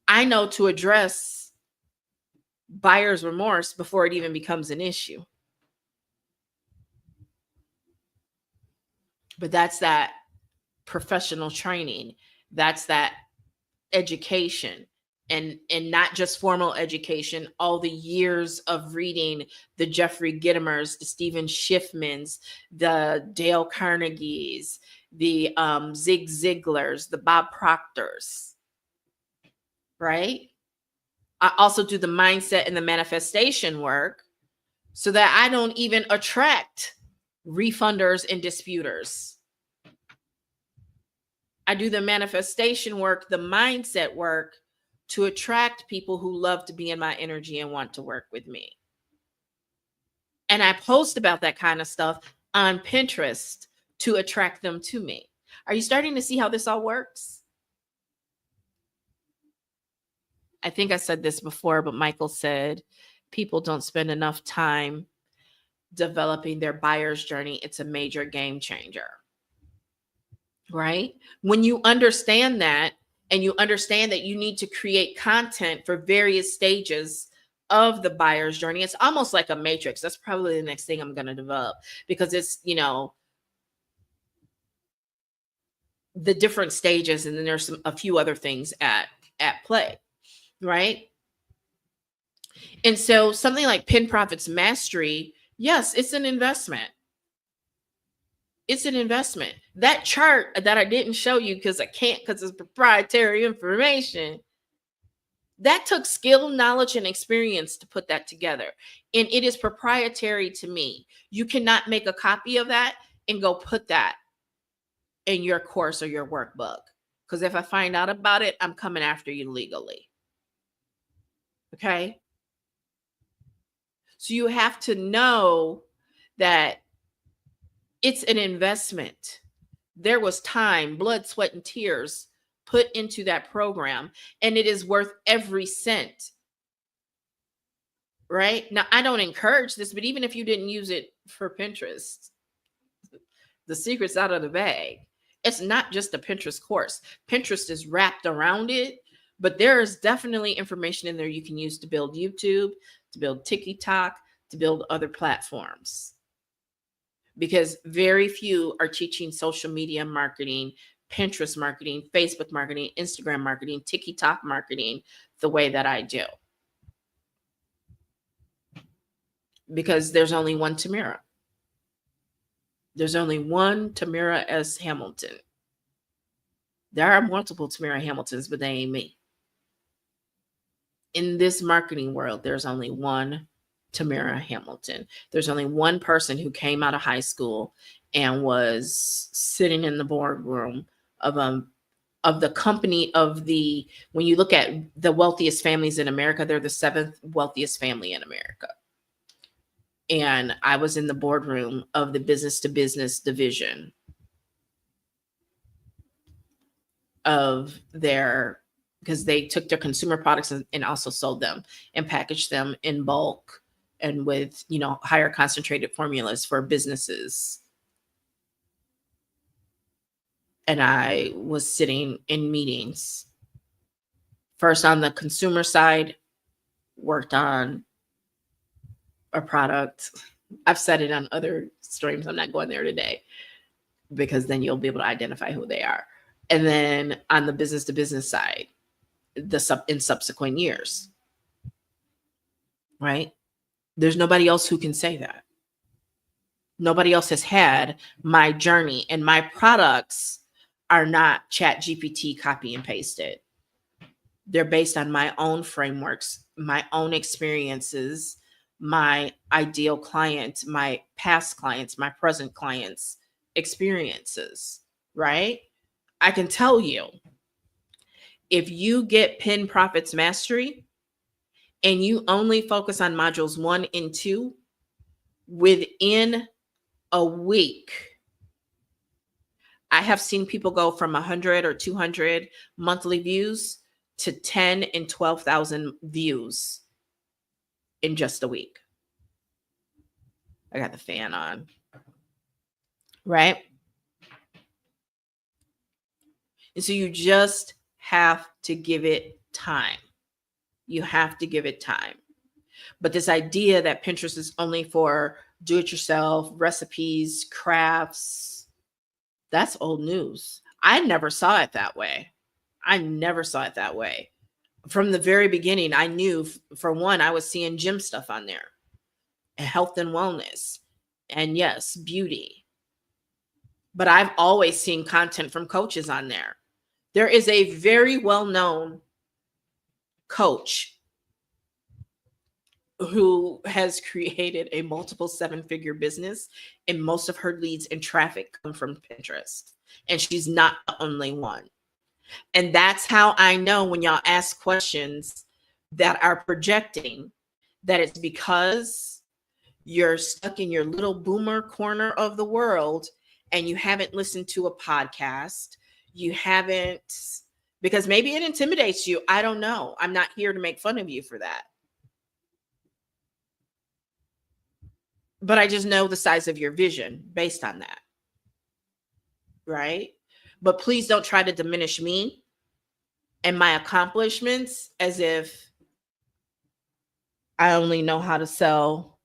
I know to address buyer's remorse before it even becomes an issue. But that's that professional training. That's that education, and not just formal education, all the years of reading the Jeffrey Gittimers, the Stephen Schiffmans, the Dale Carnegies, the Zig Ziglars, the Bob Proctors, right? I also do the mindset and the manifestation work so that I don't even attract refunders and disputers. I do the manifestation work, the mindset work, to attract people who love to be in my energy and want to work with me. And I post about that kind of stuff on Pinterest to attract them to me. Are you starting to see how this all works? I think I said this before, but Michael said people don't spend enough time developing their buyer's journey. It's a major game changer. Right? When you understand that, and you understand that you need to create content for various stages of the buyer's journey, it's almost like a matrix. That's probably the next thing I'm going to develop, because it's, the different stages, and then there's a few other things at play, right? And so something like Pin Profits Mastery, yes, it's an investment. It's an investment. That chart that I didn't show you because I can't, because it's proprietary information, that took skill, knowledge, and experience to put that together. And it is proprietary to me. You cannot make a copy of that and go put that in your course or your workbook. Because if I find out about it, I'm coming after you legally. Okay? So you have to know that it's an investment. There was time, blood, sweat, and tears put into that program, and it is worth every cent. Right? Now, I don't encourage this, but even if you didn't use it for Pinterest, the secret's out of the bag. It's not just a Pinterest course. Pinterest is wrapped around it, but there is definitely information in there you can use to build YouTube, to build TikTok, to build other platforms. Because very few are teaching social media marketing, Pinterest marketing, Facebook marketing, Instagram marketing, TikTok marketing the way that I do. Because there's only one Tamira. There's only one Tamira S. Hamilton. There are multiple Tamira Hamiltons, but they ain't me. In this marketing world, there's only one Tamira Hamilton. There's only one person who came out of high school and was sitting in the boardroom of the company when you look at the wealthiest families in America, they're the 7th wealthiest family in America. And I was in the boardroom of the business to business division of because they took their consumer products and also sold them and packaged them in bulk and with, higher concentrated formulas for businesses. And I was sitting in meetings. First on the consumer side, worked on a product. I've said it on other streams. I'm not going there today because then you'll be able to identify who they are. And then on the business to business side, in subsequent years, right? There's nobody else who can say that. Nobody else has had my journey, and my products are not ChatGPT copy and pasted. They're based on my own frameworks, my own experiences, my ideal client, my past clients, my present clients' experiences, right? I can tell you, if you get Pin Profits Mastery and you only focus on modules 1 and 2, within a week, I have seen people go from 100 or 200 monthly views to 10 and 12,000 views in just a week. I got the fan on, right? And so you just have to give it time. You have to give it time. But this idea that Pinterest is only for do-it-yourself recipes, crafts, that's old news. I never saw it that way. I never saw it that way. From the very beginning, I knew, for one, I was seeing gym stuff on there, and health and wellness, and yes, beauty. But I've always seen content from coaches on there. There is a very well-known coach who has created a multiple 7-figure business, and most of her leads and traffic come from Pinterest. And she's not the only one. And that's how I know, when y'all ask questions that are projecting, that it's because you're stuck in your little boomer corner of the world and you haven't listened to a podcast. You haven't, because maybe it intimidates you. I don't know. I'm not here to make fun of you for that. But I just know the size of your vision based on that. Right? But please don't try to diminish me and my accomplishments as if I only know how to sell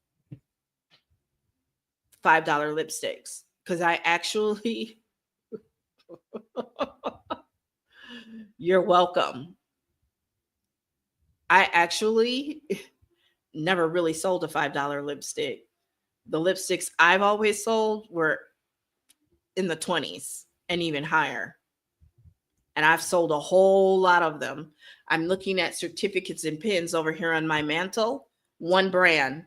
$5 lipsticks. Because I actually, you're welcome. I actually never really sold a $5 lipstick. The lipsticks I've always sold were in the 20s and even higher. And I've sold a whole lot of them. I'm looking at certificates and pins over here on my mantle. One brand,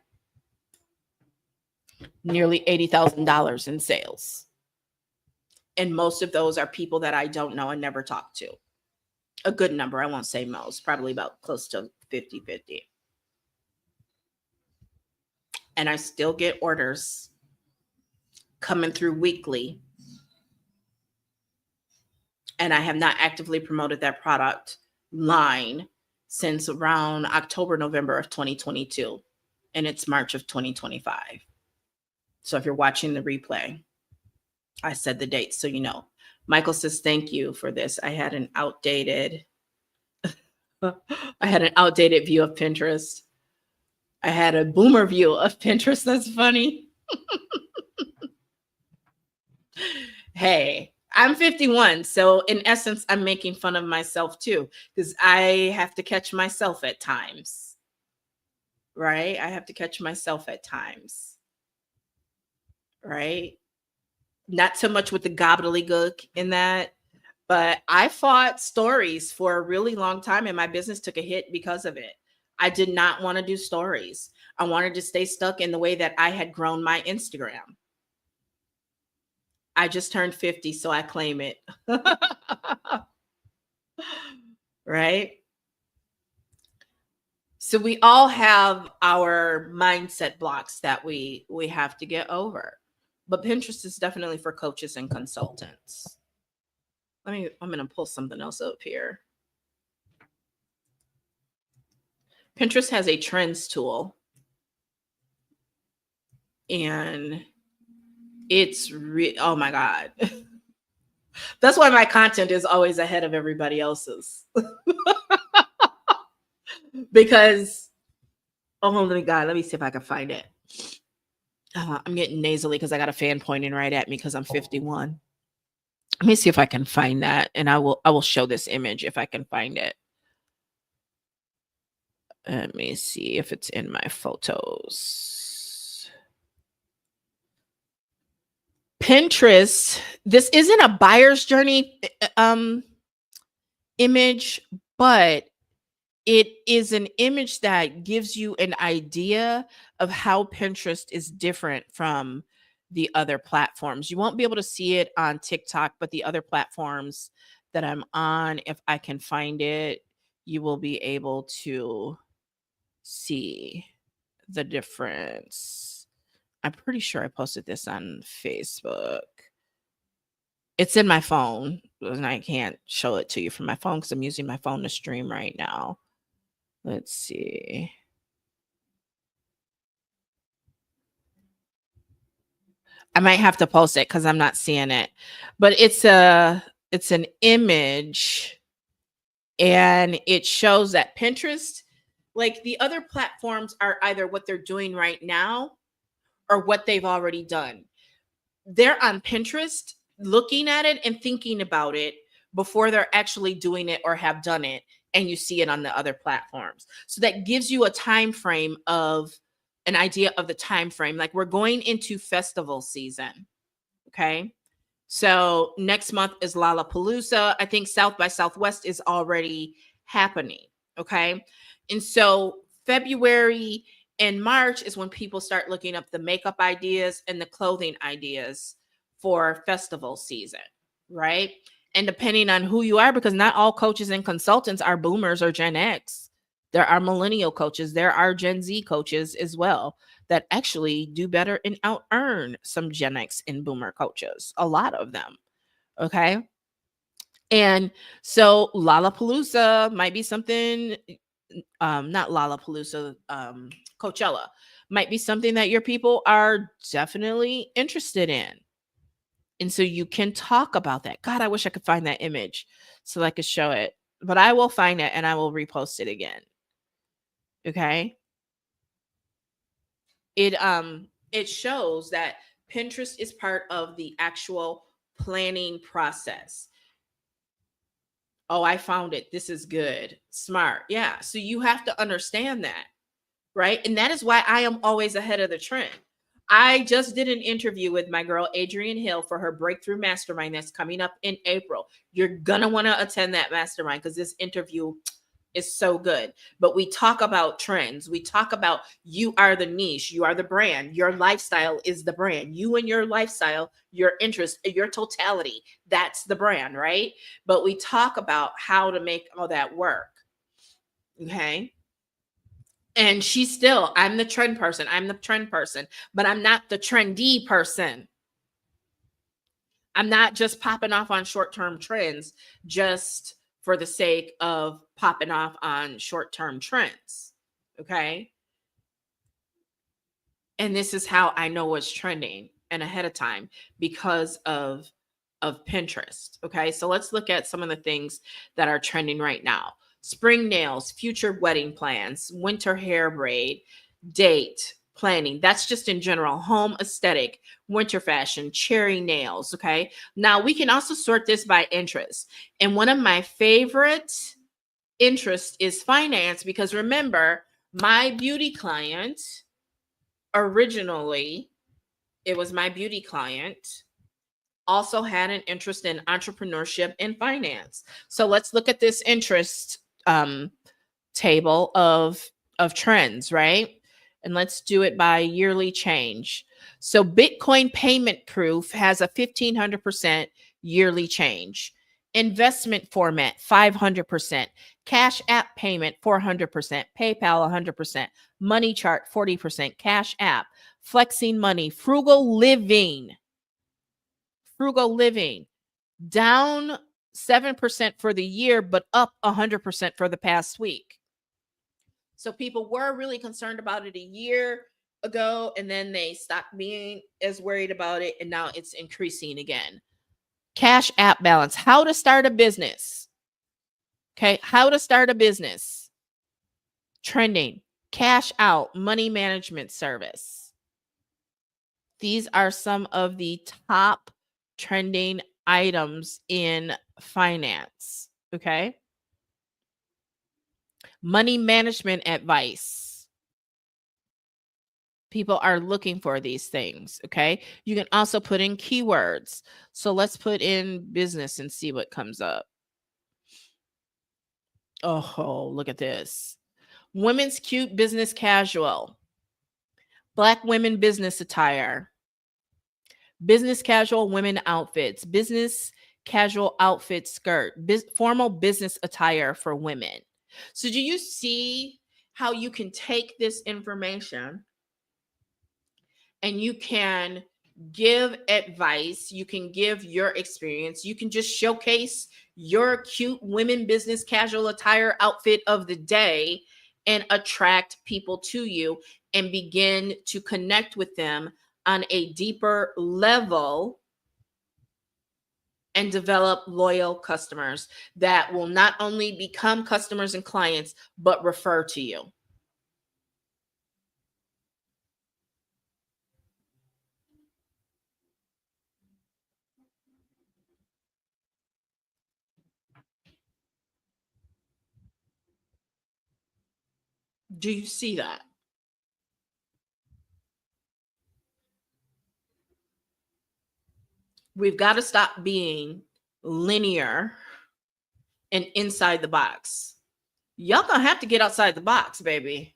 nearly $80,000 in sales. And most of those are people that I don't know and never talk to. A good number, I won't say most, probably about close to 50-50. And I still get orders coming through weekly. And I have not actively promoted that product line since around October, November of 2022. And it's March of 2025. So if you're watching the replay, I said the date so you know. Michael says, thank you for this. I had an outdated view of Pinterest. I had a boomer view of Pinterest. That's funny. Hey, I'm 51. So in essence, I'm making fun of myself too, because I have to catch myself at times. Right? I have to catch myself at times. Right? Not so much with the gobbledygook in that, but I fought stories for a really long time, and my business took a hit because of it. I did not want to do stories. I wanted to stay stuck in the way that I had grown my Instagram. I just turned 50, so I claim it. Right? So we all have our mindset blocks that we have to get over. But Pinterest is definitely for coaches and consultants. I'm going to pull something else up here. Pinterest has a trends tool. And it's oh my God. That's why my content is always ahead of everybody else's. Because, oh my God, let me see if I can find it. I'm getting nasally because I got a fan pointing right at me because I'm 51. Let me see if I can find that, and I will show this image if I can find it. Let me see if it's in my photos. Pinterest, this isn't a buyer's journey image, but it is an image that gives you an idea of how Pinterest is different from the other platforms. You won't be able to see it on TikTok, but the other platforms that I'm on, if I can find it, you will be able to see the difference. I'm pretty sure I posted this on Facebook. It's in my phone, and I can't show it to you from my phone because I'm using my phone to stream right now. Let's see. I might have to post it because I'm not seeing it. But it's an image, and it shows that Pinterest, like the other platforms, are either what they're doing right now or what they've already done. They're on Pinterest looking at it and thinking about it before they're actually doing it or have done it, and you see it on the other platforms. So that gives you a time frame of an idea of the time frame. Like we're going into festival season, okay? So next month is Lollapalooza. I think South by Southwest is already happening, okay? And so February and March is when people start looking up the makeup ideas and the clothing ideas for festival season, right? And depending on who you are, because not all coaches and consultants are boomers or Gen X. There are millennial coaches, there are Gen Z coaches as well that actually do better and out earn some Gen X and boomer coaches, a lot of them. Okay. And so Lollapalooza might be something, not Lollapalooza, Coachella might be something that your people are definitely interested in. And so you can talk about that. God, I wish I could find that image so I could show it, but I will find it and I will repost it again. Okay. It shows that Pinterest is part of the actual planning process. Oh, I found it. This is good. Smart. Yeah. So you have to understand that, right? And that is why I am always ahead of the trend. I just did an interview with my girl Adrienne Hill for her breakthrough mastermind that's coming up in April. You're gonna want to attend that mastermind because this interview is so good. But we talk about trends. We talk about you are the niche, you are the brand, your lifestyle is the brand. You and your lifestyle, your interest, your totality, that's the brand, right? But we talk about how to make all that work. Okay. And she's still, I'm the trend person. I'm the trend person, but I'm not the trendy person. I'm not just popping off on short-term trends just for the sake of popping off on short-term trends. Okay. And this is how I know what's trending and ahead of time because of Pinterest. Okay. So let's look at some of the things that are trending right now. Spring nails, future wedding plans, winter hair braid, date planning. That's just in general. Home aesthetic, winter fashion, cherry nails. Okay. Now we can also sort this by interest. And one of my favorite interests is finance because remember, my beauty client originally, it was my beauty client, also had an interest in entrepreneurship and finance. So let's look at this interest table of trends, right? And let's do it by yearly change. So Bitcoin payment proof has a 1500% yearly change. Investment format 500%, Cash App payment 400%, PayPal 100%, Money Chart 40%, Cash App, Flexing Money, Frugal Living down 7% for the year, but up 100% for the past week. So people were really concerned about it a year ago, and then they stopped being as worried about it, and now it's increasing again. Cash App balance, how to start a business. Okay, how to start a business. Trending, cash out, money management service. These are some of the top trending items in finance. Okay. Money management advice. People are looking for these things. Okay. You can also put in keywords. So let's put in business and see what comes up. Oh, look at this. Women's cute business casual. Black women business attire. Business casual women outfits. Business casual outfit skirt. Formal business attire for women. So do you see how you can take this information and you can give advice, you can give your experience, you can just showcase your cute women business casual attire outfit of the day and attract people to you and begin to connect with them on a deeper level and develop loyal customers that will not only become customers and clients, but refer to you. Do you see that? We've got to stop being linear and inside the box. Y'all gonna have to get outside the box, baby.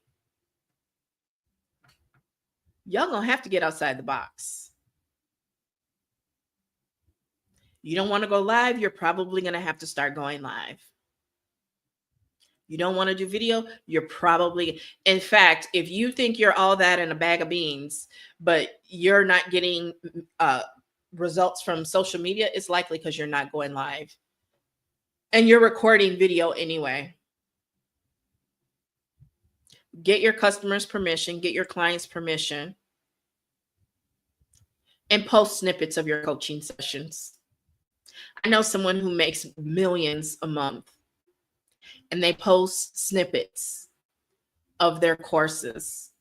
Y'all gonna have to get outside the box. You don't want to go live, you're probably gonna have to start going live. You don't want to do video, you're probably, in fact, if you think you're all that in a bag of beans, but you're not getting results from social media, it's likely because you're not going live. And you're recording video anyway. Get your customers' permission, get your clients' permission, and post snippets of your coaching sessions. I know someone who makes millions a month and they post snippets of their courses.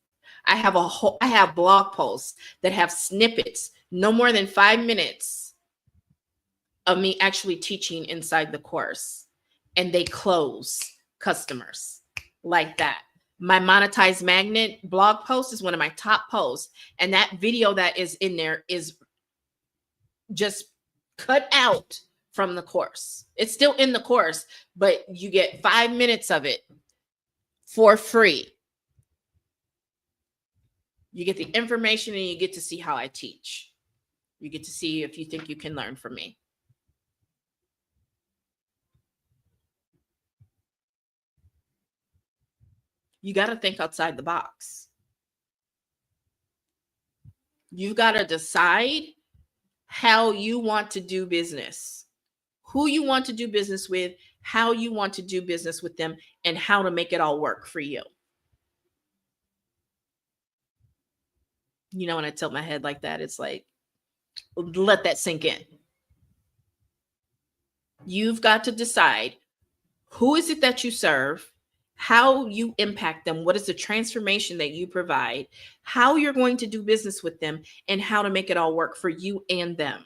I have blog posts that have snippets, no more than 5 minutes of me actually teaching inside the course, and they close customers like that. My monetized magnet blog post is one of my top posts, and that video that is in there is just cut out from the course. It's still in the course, but you get 5 minutes of it for free. You get the information and you get to see how I teach. You get to see if you think you can learn from me. You got to think outside the box. You've got to decide how you want to do business, who you want to do business with, how you want to do business with them, and how to make it all work for you. You know, when I tilt my head like that, it's like, let that sink in. You've got to decide who is it that you serve, how you impact them, what is the transformation that you provide, how you're going to do business with them, and how to make it all work for you and them.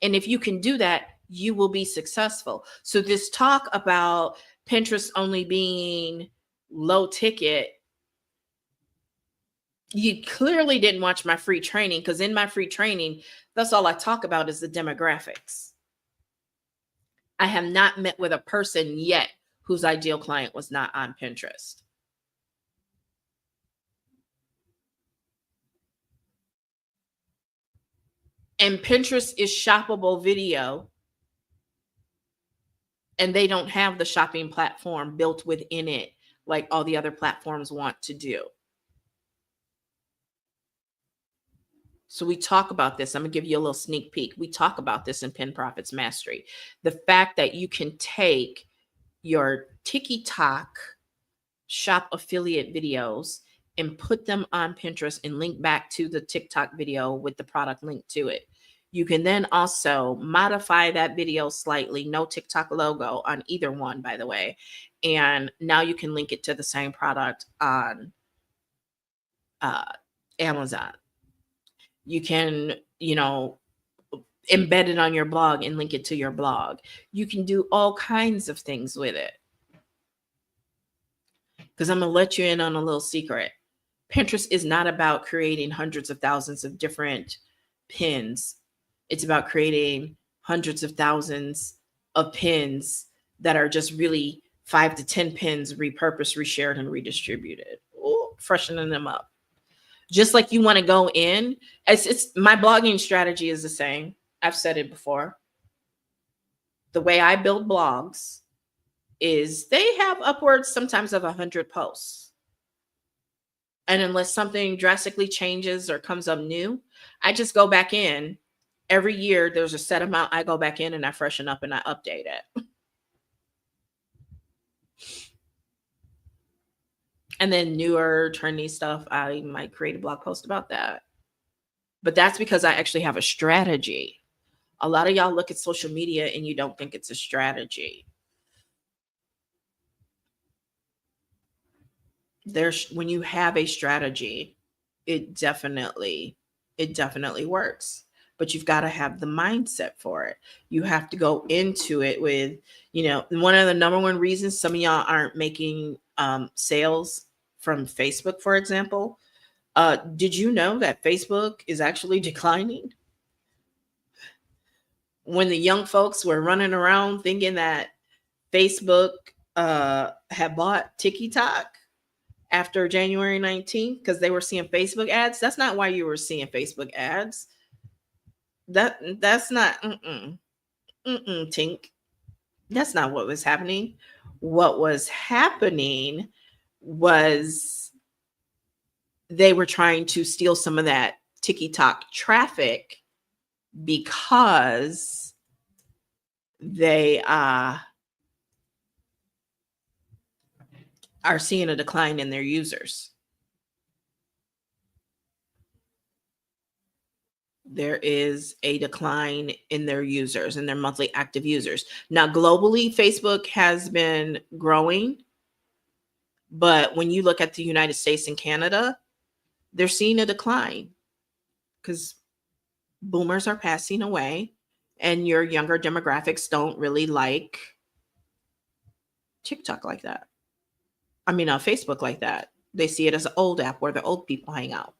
And if you can do that, you will be successful. So this talk about Pinterest only being low ticket, you clearly didn't watch my free training, because in my free training, that's all I talk about is the demographics. I have not met with a person yet whose ideal client was not on Pinterest. And Pinterest is shoppable video, and they don't have the shopping platform built within it like all the other platforms want to do. So we talk about this. I'm going to give you a little sneak peek. We talk about this in Pin Profits Mastery. The fact that you can take your TikTok shop affiliate videos and put them on Pinterest and link back to the TikTok video with the product link to it. You can then also modify that video slightly, no TikTok logo on either one, by the way. And now you can link it to the same product on Amazon. You can, embed it on your blog and link it to your blog. You can do all kinds of things with it. Because I'm going to let you in on a little secret. Pinterest is not about creating hundreds of thousands of different pins. It's about creating hundreds of thousands of pins that are just really 5 to 10 pins repurposed, reshared, and redistributed. Ooh, freshening them up. Just like you want to go in, it's my blogging strategy is the same. I've said it before. The way I build blogs is they have upwards sometimes of 100 posts. And unless something drastically changes or comes up new, I just go back in. Every year, there's a set amount. I go back in and I freshen up and I update it. And then newer, trendy stuff, I might create a blog post about that. But that's because I actually have a strategy. A lot of y'all look at social media and you don't think it's a strategy. When you have a strategy, it definitely works. But you've got to have the mindset for it. You have to go into it with, one of the number one reasons some of y'all aren't making sales from Facebook, for example. Did you know that Facebook is actually declining? When the young folks were running around thinking that Facebook had bought TikTok after January 19th because they were seeing Facebook ads. That's not why you were seeing Facebook ads. That's not Tink. That's not what was happening. What was happening was they were trying to steal some of that TikTok traffic because they are seeing a decline in their users. There is a decline in their users and their monthly active users. Now, globally, Facebook has been growing, but when you look at the United States and Canada, they're seeing a decline because boomers are passing away and your younger demographics don't really like TikTok like that. Facebook like that. They see it as an old app where the old people hang out.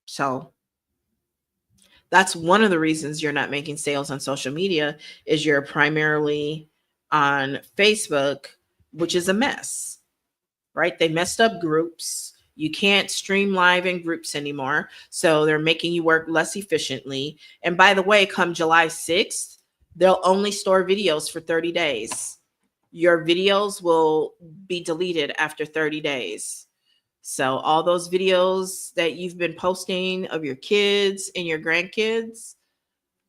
So that's one of the reasons you're not making sales on social media is you're primarily on Facebook, which is a mess, right? They messed up groups. You can't stream live in groups anymore. So they're making you work less efficiently. And by the way, come July 6th, they'll only store videos for 30 days. Your videos will be deleted after 30 days. So all those videos that you've been posting of your kids and your grandkids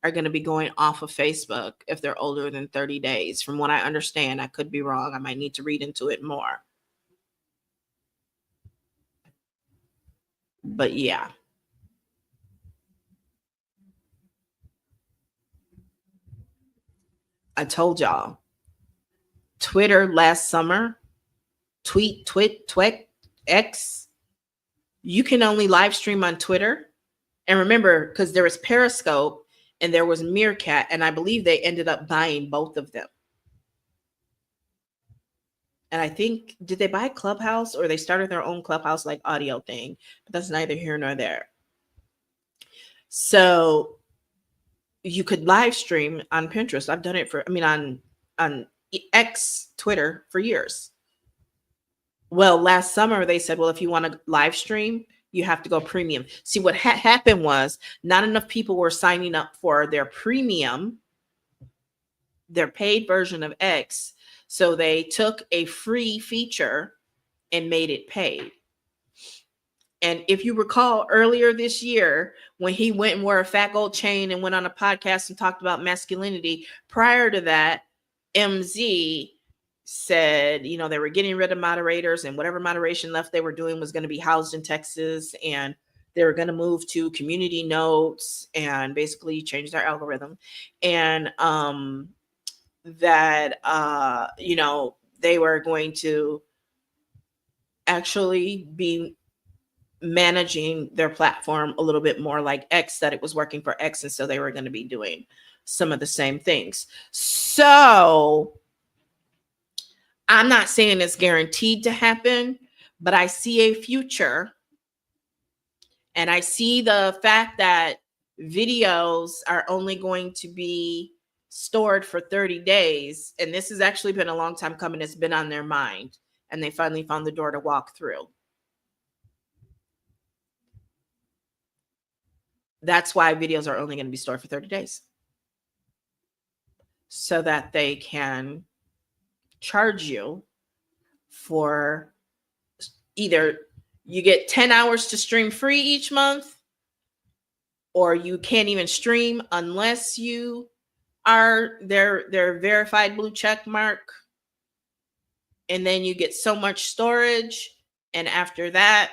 are going to be going off of Facebook if they're older than 30 days. From what I understand, I could be wrong. I might need to read into it more. But yeah. I told y'all. Twitter last summer, X, you can only live stream on Twitter. And remember, because there was Periscope and there was Meerkat, and I believe they ended up buying both of them. And I think, did they buy Clubhouse or they started their own Clubhouse like audio thing? But that's neither here nor there. So you could live stream on Pinterest. I've done it on X, Twitter for years. Well, last summer they said, well, if you want to live stream, you have to go premium. See, what happened was not enough people were signing up for their premium, their paid version of X. So they took a free feature and made it paid. And if you recall earlier this year, when he went and wore a fat gold chain and went on a podcast and talked about masculinity, prior to that, MZ said, they were getting rid of moderators and whatever moderation left they were doing was going to be housed in Texas, and they were going to move to community notes and basically change their algorithm. And they were going to actually be managing their platform a little bit more like X, that it was working for X. And so they were going to be doing some of the same things. So I'm not saying it's guaranteed to happen, but I see a future. And I see the fact that videos are only going to be stored for 30 days. And this has actually been a long time coming. It's been on their mind. And they finally found the door to walk through. That's why videos are only going to be stored for 30 days. so that they can charge you for either you get 10 hours to stream free each month, or you can't even stream unless you are their verified blue check mark, and then you get so much storage, and after that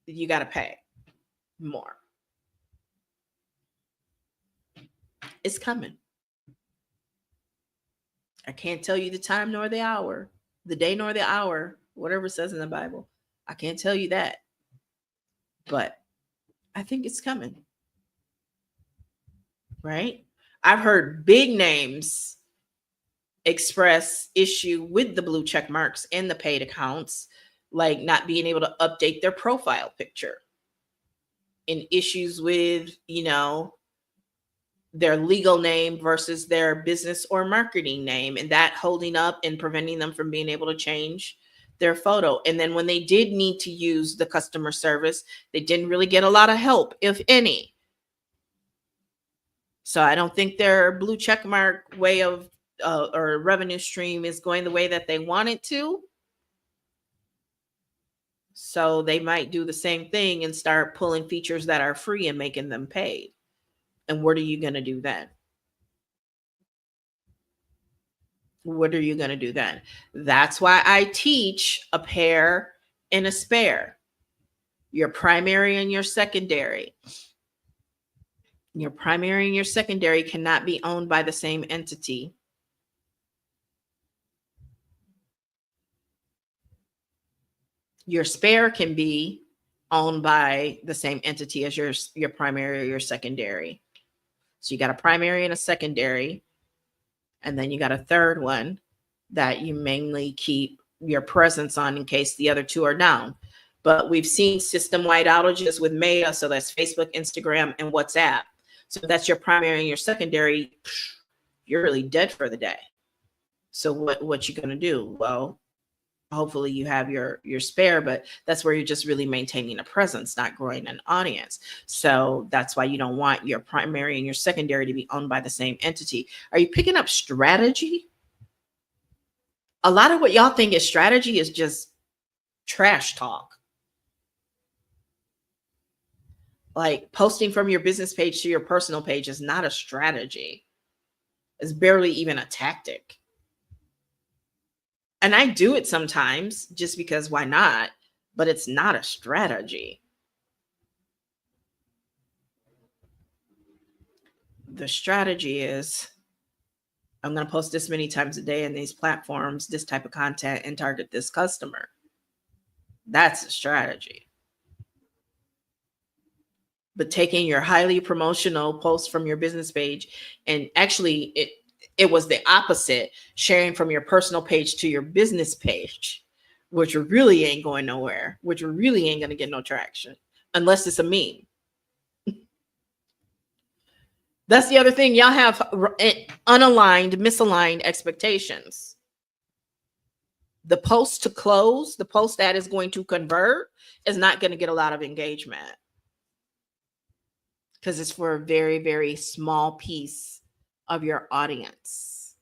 you got to pay more. It's coming. I can't tell you the time nor the hour, the day nor the hour, whatever it says in the Bible. I can't tell you that, but I think it's coming. Right? I've heard big names express issue with the blue check marks and the paid accounts, like not being able to update their profile picture, and issues with, their legal name versus their business or marketing name, and that holding up and preventing them from being able to change their photo. And then when they did need to use the customer service, they didn't really get a lot of help, if any. So I don't think their blue check mark way of or revenue stream is going the way that they want it to. So they might do the same thing and start pulling features that are free and making them paid. And what are you going to do then? What are you going to do then? That's why I teach a pair and a spare. Your primary and your secondary. Your primary and your secondary cannot be owned by the same entity. Your spare can be owned by the same entity as your primary or your secondary. So you got a primary and a secondary, and then you got a third one that you mainly keep your presence on in case the other two are down. But we've seen system-wide outages with Meta, so that's Facebook, Instagram, and WhatsApp. So if that's your primary and your secondary, you're really dead for the day. So what you gonna do? Well, hopefully you have your spare, but that's where you're just really maintaining a presence, not growing an audience. So that's why you don't want your primary and your secondary to be owned by the same entity. Are you picking up strategy? A lot of what y'all think is strategy is just trash talk. Like posting from your business page to your personal page is not a strategy. It's barely even a tactic. And I do it sometimes just because why not? But it's not a strategy. The strategy is, I'm going to post this many times a day in these platforms, this type of content, and target this customer. That's a strategy. But taking your highly promotional post from your business page, and actually it was the opposite, sharing from your personal page to your business page, which really ain't going nowhere, which really ain't going to get no traction unless it's a meme. That's the other thing. Y'all have unaligned, misaligned expectations. The post to close, the post that is going to convert, is not going to get a lot of engagement because it's for a very, very small piece of your audience,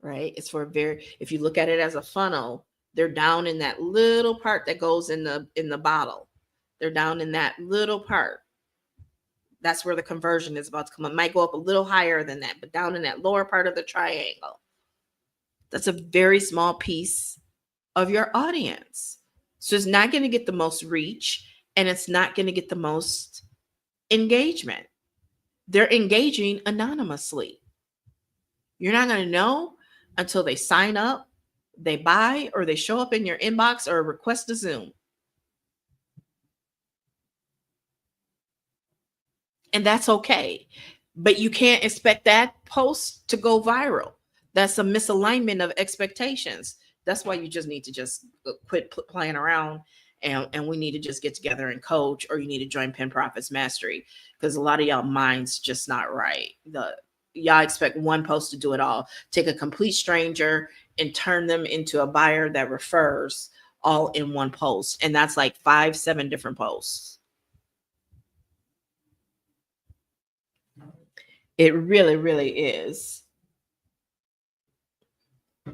right? It's for if you look at it as a funnel, they're down in that little part that goes in the bottle. They're down in that little part. That's where the conversion is about to come. It might go up a little higher than that, but down in that lower part of the triangle. That's a very small piece of your audience. So it's not going to get the most reach, and it's not going to get the most engagement. They're engaging anonymously. You're not going to know until they sign up, they buy, or they show up in your inbox or request a Zoom. And that's okay. But you can't expect that post to go viral. That's a misalignment of expectations. That's why you just need to just quit playing around, and we need to just get together and coach, or you need to join Pen Profits Mastery, because a lot of y'all minds just not right. Y'all expect one post to do it all. Take a complete stranger and turn them into a buyer that refers, all in one post. And that's like 5-7 different posts. It really, really is. I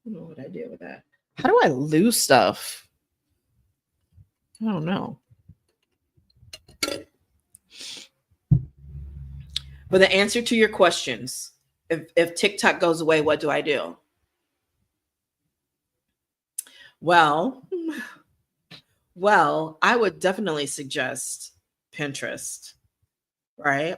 don't know what I did with that. How do I lose stuff? I don't know. But the answer to your questions, if TikTok goes away, what do I do? Well, I would definitely suggest Pinterest, right?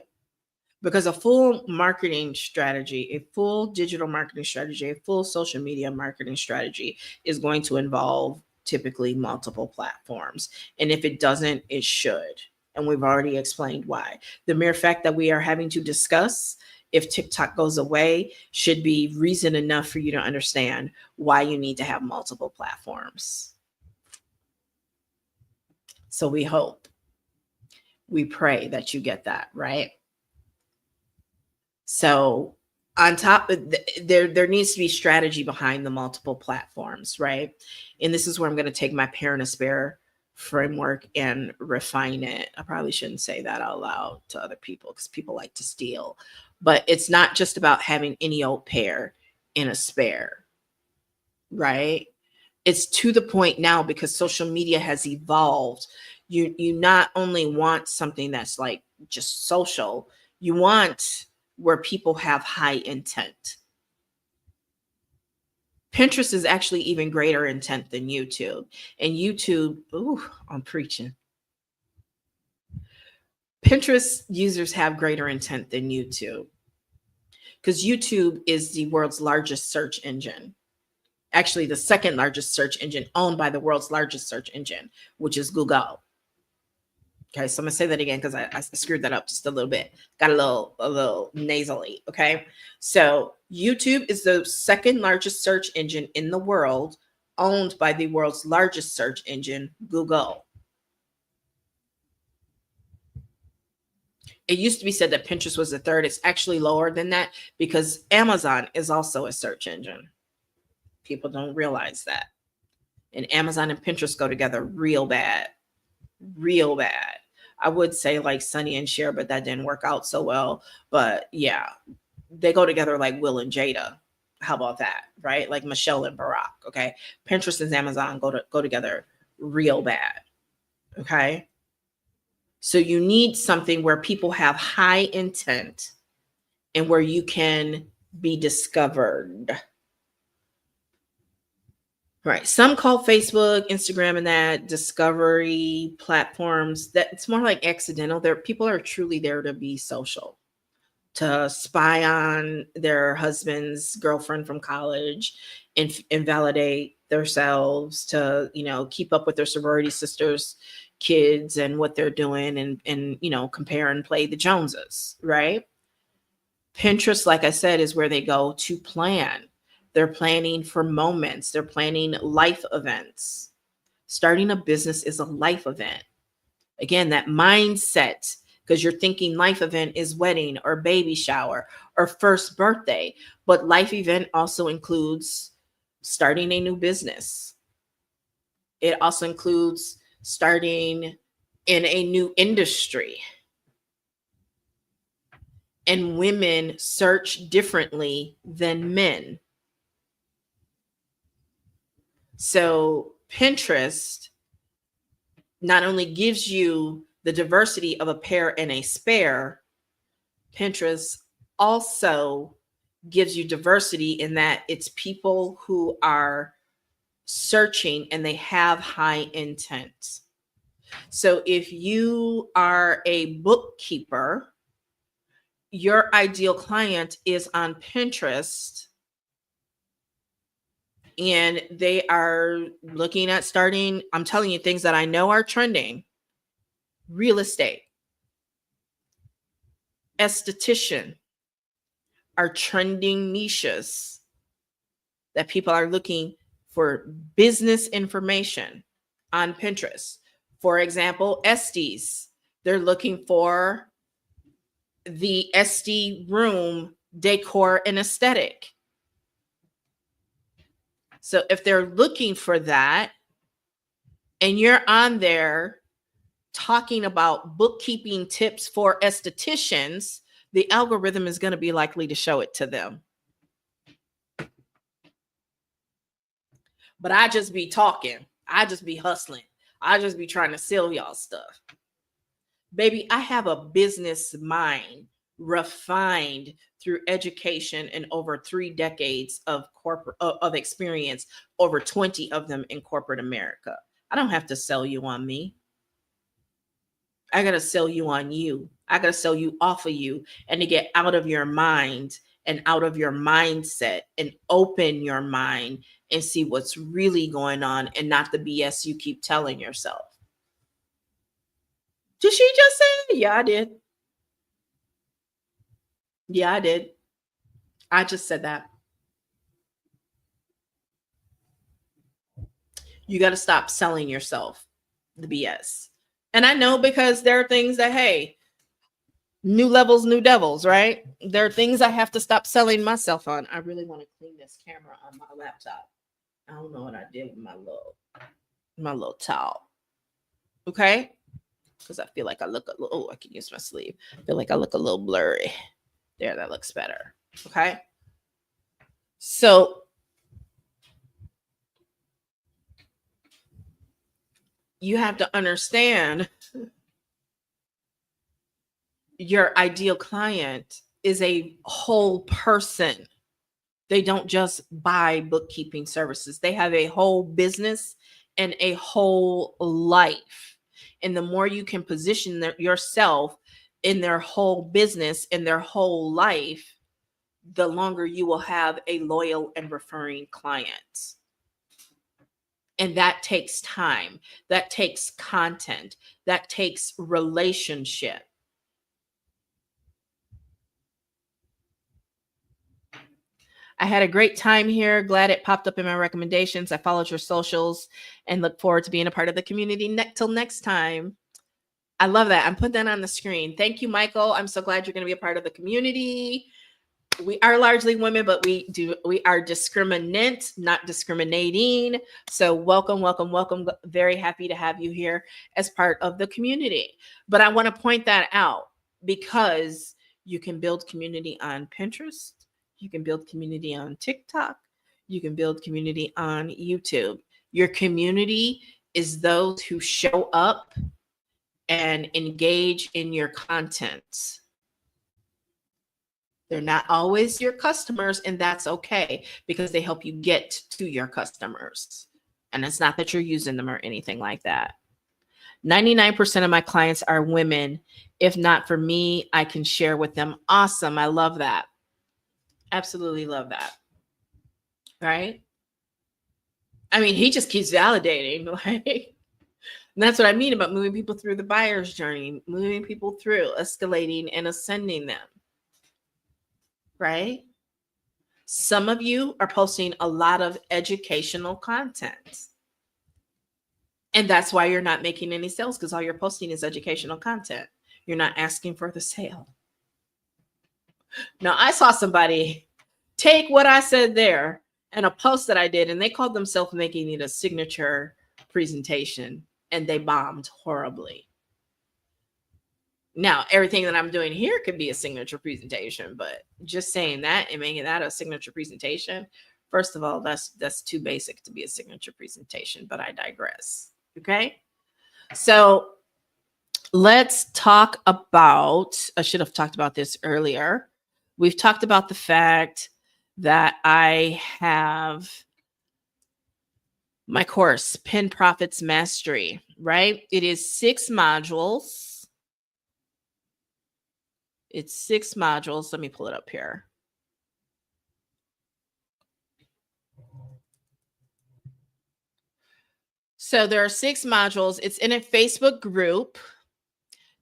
Because a full marketing strategy, a full digital marketing strategy, a full social media marketing strategy is going to involve typically multiple platforms. And if it doesn't, it should. And we've already explained why. The mere fact that we are having to discuss if TikTok goes away should be reason enough for you to understand why you need to have multiple platforms. So we hope, we pray that you get that, right? So on top of there needs to be strategy behind the multiple platforms, right? And this is where I'm going to take my parent to spare framework and refine it. I probably shouldn't say that out loud to other people because people like to steal. But it's not just about having any old pair in a spare, right? It's to the point now because social media has evolved. You not only want something that's like just social, you want where people have high intent. Pinterest is actually even greater intent than YouTube. And YouTube, ooh, I'm preaching. Pinterest users have greater intent than YouTube because YouTube is the world's largest search engine. Actually, the second largest search engine owned by the world's largest search engine, which is Google. Okay, so I'm gonna say that again because I screwed that up just a little bit. Got a little nasally. Okay, so YouTube is the second largest search engine in the world, owned by the world's largest search engine, Google. It used to be said that Pinterest was the third. It's actually lower than that because Amazon is also a search engine. People don't realize that. And Amazon and Pinterest go together real bad. Real bad. I would say like Sonny and Cher, but that didn't work out so well. But yeah, they go together like Will and Jada. How about that? Right? Like Michelle and Barack. Okay. Pinterest and Amazon go together real bad. Okay. So you need something where people have high intent and where you can be discovered. Right. Some call Facebook, Instagram, and that discovery platforms. That it's more like accidental. There, people are truly there to be social, to spy on their husband's girlfriend from college, and validate themselves, to keep up with their sorority sisters' kids and what they're doing, and compare and play the Joneses. Right. Pinterest, like I said, is where they go to plan. They're planning for moments. They're planning life events. Starting a business is a life event. Again, that mindset, because you're thinking life event is wedding or baby shower or first birthday. But life event also includes starting a new business. It also includes starting in a new industry. And women search differently than men. So Pinterest not only gives you the diversity of a pair and a spare, Pinterest also gives you diversity in that it's people who are searching and they have high intent. So if you are a bookkeeper, your ideal client is on Pinterest and they are looking at starting, I'm telling you things that I know are trending: real estate, esthetician are trending niches that people are looking for business information on Pinterest. For example, Estes, they're looking for the Esty room decor and aesthetic. So if they're looking for that and you're on there talking about bookkeeping tips for estheticians, the algorithm is going to be likely to show it to them. But I just be talking. I just be hustling. I just be trying to sell y'all stuff. Baby, I have a business mind refined through education and over 3 decades of corporate of experience, over 20 of them in corporate America. I don't have to sell you on me. I got to sell you on you. I got to sell you off of you, and to get out of your mind and out of your mindset and open your mind and see what's really going on and not the BS you keep telling yourself. Did she just say that? Yeah, I did. Yeah, I did. I just said that. You got to stop selling yourself the BS. And I know, because there are things that, hey, new levels, new devils, right? There are things I have to stop selling myself on. I really want to clean this camera on my laptop. I don't know what I did with my little towel. Okay? Because I feel like I look a little, oh, I can use my sleeve. I feel like I look a little blurry. There, that looks better. Okay? So you have to understand, your ideal client is a whole person. They don't just buy bookkeeping services. They have a whole business and a whole life. And the more you can position yourself in their whole business and their whole life, the longer you will have a loyal and referring client. And that takes time. That takes content. That takes relationship. I had a great time here. Glad it popped up in my recommendations. I followed your socials and look forward to being a part of the community. Till next time. I love that. I'm putting that on the screen. Thank you, Michael. I'm so glad you're going to be a part of the community. We are largely women, but we are discriminant, not discriminating. So welcome, welcome, welcome. Very happy to have you here as part of the community. But I want to point that out, because you can build community on Pinterest. You can build community on TikTok. You can build community on YouTube. Your community is those who show up and engage in your content. They're not always your customers, and that's okay, because they help you get to your customers. And it's not that you're using them or anything like that. 99% of my clients are women. If not for me, I can share with them. Awesome. I love that. Absolutely love that. Right? I mean, he just keeps validating. Like, and that's what I mean about moving people through the buyer's journey, moving people through, escalating and ascending them. Right? Some of you are posting a lot of educational content. And that's why you're not making any sales, because all you're posting is educational content. You're not asking for the sale. Now, I saw somebody take what I said there and a post that I did, and they called themselves making it a signature presentation, and they bombed horribly. Now, everything that I'm doing here could be a signature presentation, but just saying that and making that a signature presentation, first of all, that's too basic to be a signature presentation, but I digress. Okay? So let's talk about, I should have talked about this earlier. We've talked about the fact that I have my course, Pin Profits Mastery, right? It is 6 modules. It's 6 modules. Let me pull it up here. So there are 6 modules. It's in a Facebook group.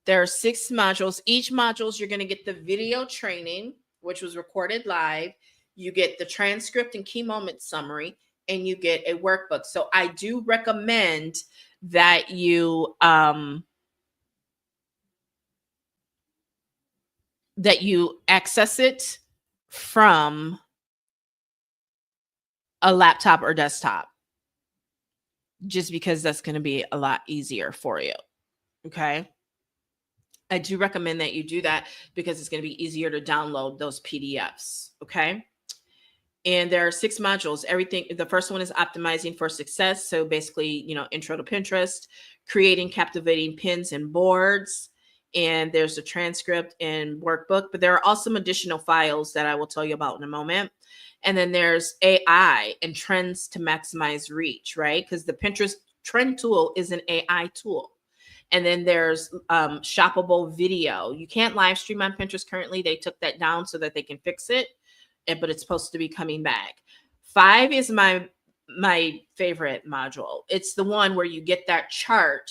There are 6 modules. Each modules, you're going to get the video training, which was recorded live. You get the transcript and key moment summary, and you get a workbook. So I do recommend that you access it from a laptop or desktop, just because that's going to be a lot easier for you. Okay. I do recommend that you do that because it's going to be easier to download those PDFs. Okay. And there are 6 modules. Everything, the first one is optimizing for success. So basically, intro to Pinterest, creating captivating pins and boards. And there's a transcript and workbook, but there are also some additional files that I will tell you about in a moment. And then there's AI and trends to maximize reach, right? Because the Pinterest trend tool is an AI tool. And then there's shoppable video. You can't live stream on Pinterest currently. They took that down so that they can fix it, but it's supposed to be coming back. 5 is my favorite module. It's the one where you get that chart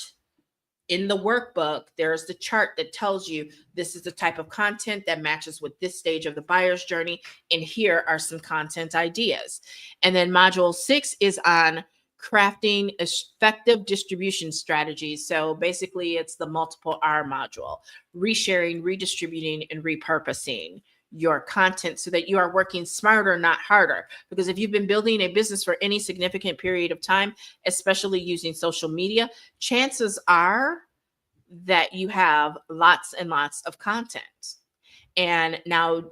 in the workbook. There's the chart that tells you this is the type of content that matches with this stage of the buyer's journey, and here are some content ideas. And then module 6 is on crafting effective distribution strategies. So basically it's the multiple R module: resharing, redistributing, and repurposing your content so that you are working smarter, not harder. Because if you've been building a business for any significant period of time, especially using social media, chances are that you have lots and lots of content. And now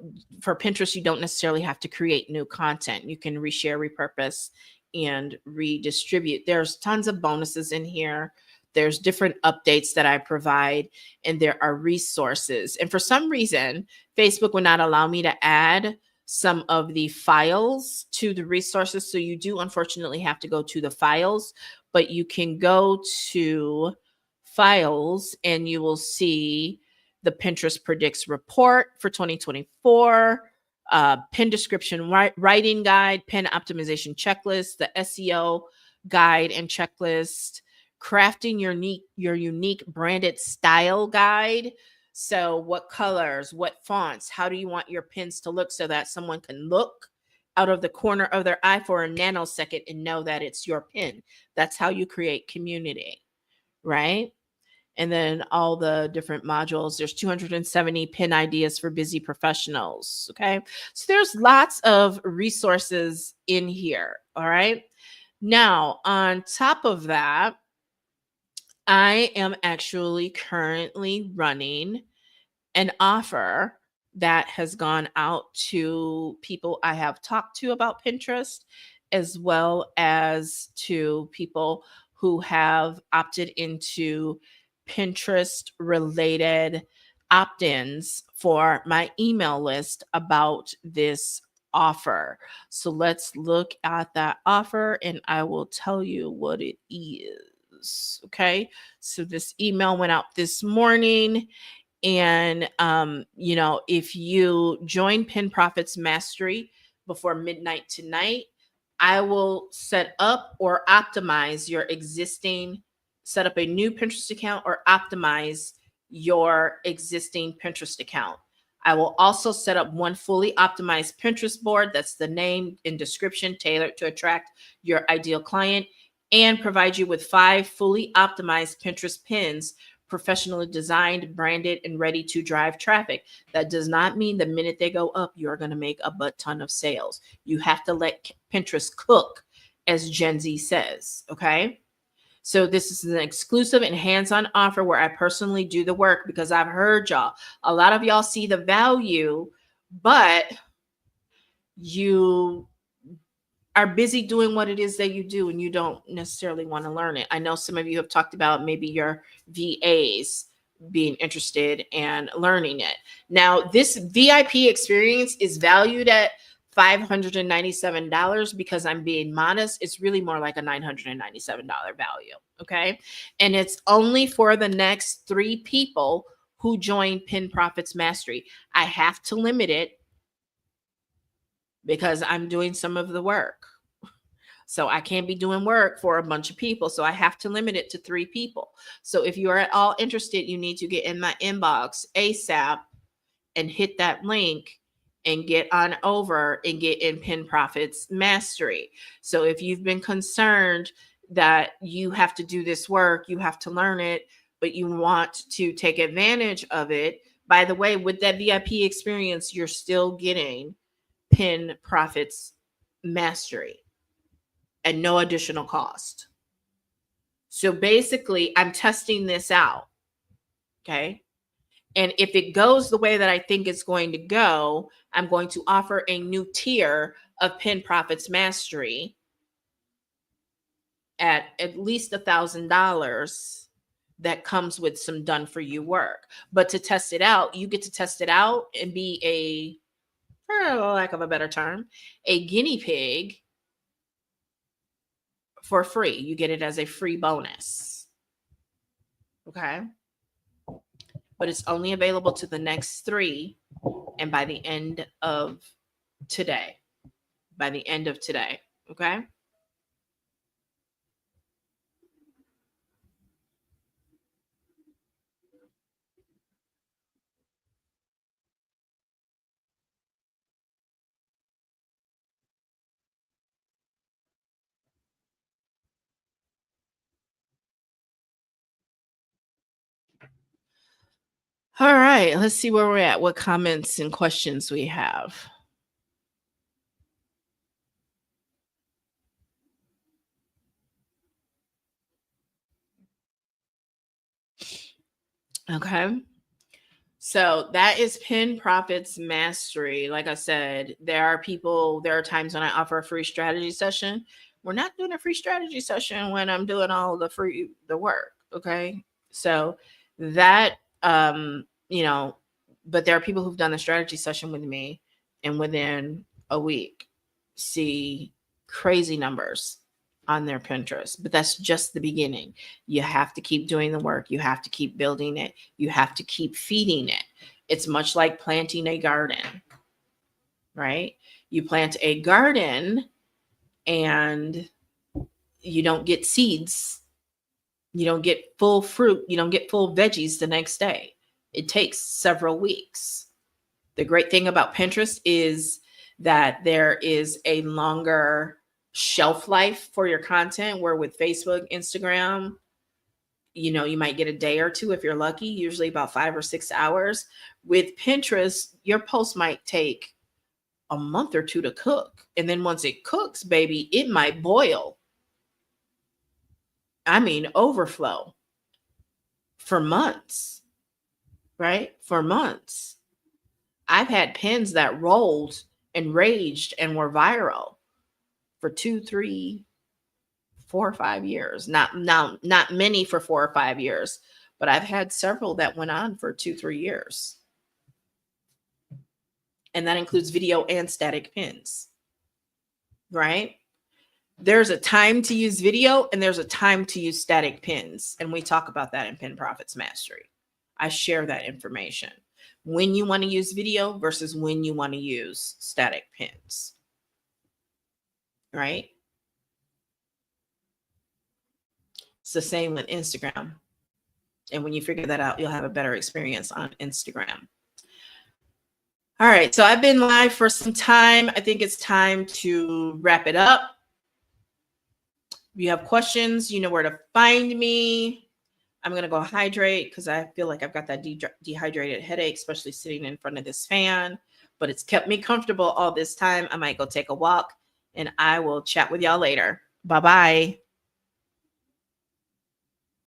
for Pinterest, you don't necessarily have to create new content. You can reshare, repurpose, and redistribute. There's tons of bonuses in here. There's different updates that I provide, and there are resources. And for some reason, Facebook would not allow me to add some of the files to the resources. So you do unfortunately have to go to the files, but you can go to files and you will see the Pinterest Predicts report for 2024, pin description writing guide, pin optimization checklist, the SEO guide and checklist, crafting your unique branded style guide. So what colors, what fonts, how do you want your pins to look so that someone can look out of the corner of their eye for a nanosecond and know that it's your pin? That's how you create community, right? And then all the different modules. There's 270 pin ideas for busy professionals. Okay. So there's lots of resources in here. All right. Now, on top of that, I am actually currently running an offer that has gone out to people I have talked to about Pinterest, as well as to people who have opted into Pinterest related opt-ins for my email list about this offer. So let's look at that offer and I will tell you what it is. Okay. So this email went out this morning. And, if you join Pin Profit's Mastery before midnight tonight, I will set up or optimize your existing, set up a new Pinterest account or optimize your existing Pinterest account. I will also set up one fully optimized Pinterest board. That's the name and description tailored to attract your ideal client, and provide you with 5 fully optimized Pinterest pins, professionally designed, branded, and ready to drive traffic. That does not mean the minute they go up, you're going to make a butt ton of sales. You have to let Pinterest cook, as Gen Z says. Okay. So this is an exclusive and hands-on offer where I personally do the work, because I've heard y'all. A lot of y'all see the value, but you are busy doing what it is that you do and you don't necessarily want to learn it. I know some of you have talked about maybe your VAs being interested and learning it. Now, this VIP experience is valued at $597 because I'm being modest. It's really more like a $997 value. Okay. And it's only for the next 3 people who join Pin Profit's Mastery. I have to limit it because I'm doing some of the work. So I can't be doing work for a bunch of people. So I have to limit it to 3 people. So if you are at all interested, you need to get in my inbox ASAP and hit that link and get on over and get in Pin Profit's Mastery. So if you've been concerned that you have to do this work, you have to learn it, but you want to take advantage of it, by the way, with that VIP experience, you're still getting Pin Profit's Mastery at no additional cost. So basically, I'm testing this out. Okay. And if it goes the way that I think it's going to go, I'm going to offer a new tier of Pin Profits Mastery at least $1,000 that comes with some done for you work. But to test it out, you get to test it out and be a, for lack of a better term, a guinea pig for free. You get it as a free bonus. Okay. But it's only available to the next 3 and by the end of today. By the end of today. Okay. All right. Let's see where we're at. What comments and questions we have. Okay. So that is Pin Profits Mastery. Like I said, there are times when I offer a free strategy session. We're not doing a free strategy session when I'm doing all the work. Okay. So that, but there are people who've done the strategy session with me and within a week see crazy numbers on their Pinterest. But that's just the beginning. You have to keep doing the work. You have to keep building it. You have to keep feeding it. It's much like planting a garden, right? You plant a garden and you don't get seeds. You don't get full fruit. You don't get full veggies the next day. It takes several weeks. The great thing about Pinterest is that there is a longer shelf life for your content, where with Facebook, Instagram, you might get a day or two if you're lucky, usually about 5 or 6 hours. With Pinterest, your post might take a month or two to cook. And then once it cooks, baby, it might boil. I mean, overflow for months, right? For months. I've had pins that rolled and raged and were viral for 2, 3, 4 or 5 years. Not many for 4 or 5 years, but I've had several that went on for 2, 3 years. And that includes video and static pins, right? There's a time to use video and there's a time to use static pins. And we talk about that in Pin Profits Mastery. I share that information. When you want to use video versus when you want to use static pins, right? It's the same with Instagram. And when you figure that out, you'll have a better experience on Instagram. All right. So I've been live for some time. I think it's time to wrap it up. If you have questions, you know where to find me. I'm going to go hydrate because I feel like I've got that dehydrated headache, especially sitting in front of this fan. But it's kept me comfortable all this time. I might go take a walk and I will chat with y'all later. Bye-bye.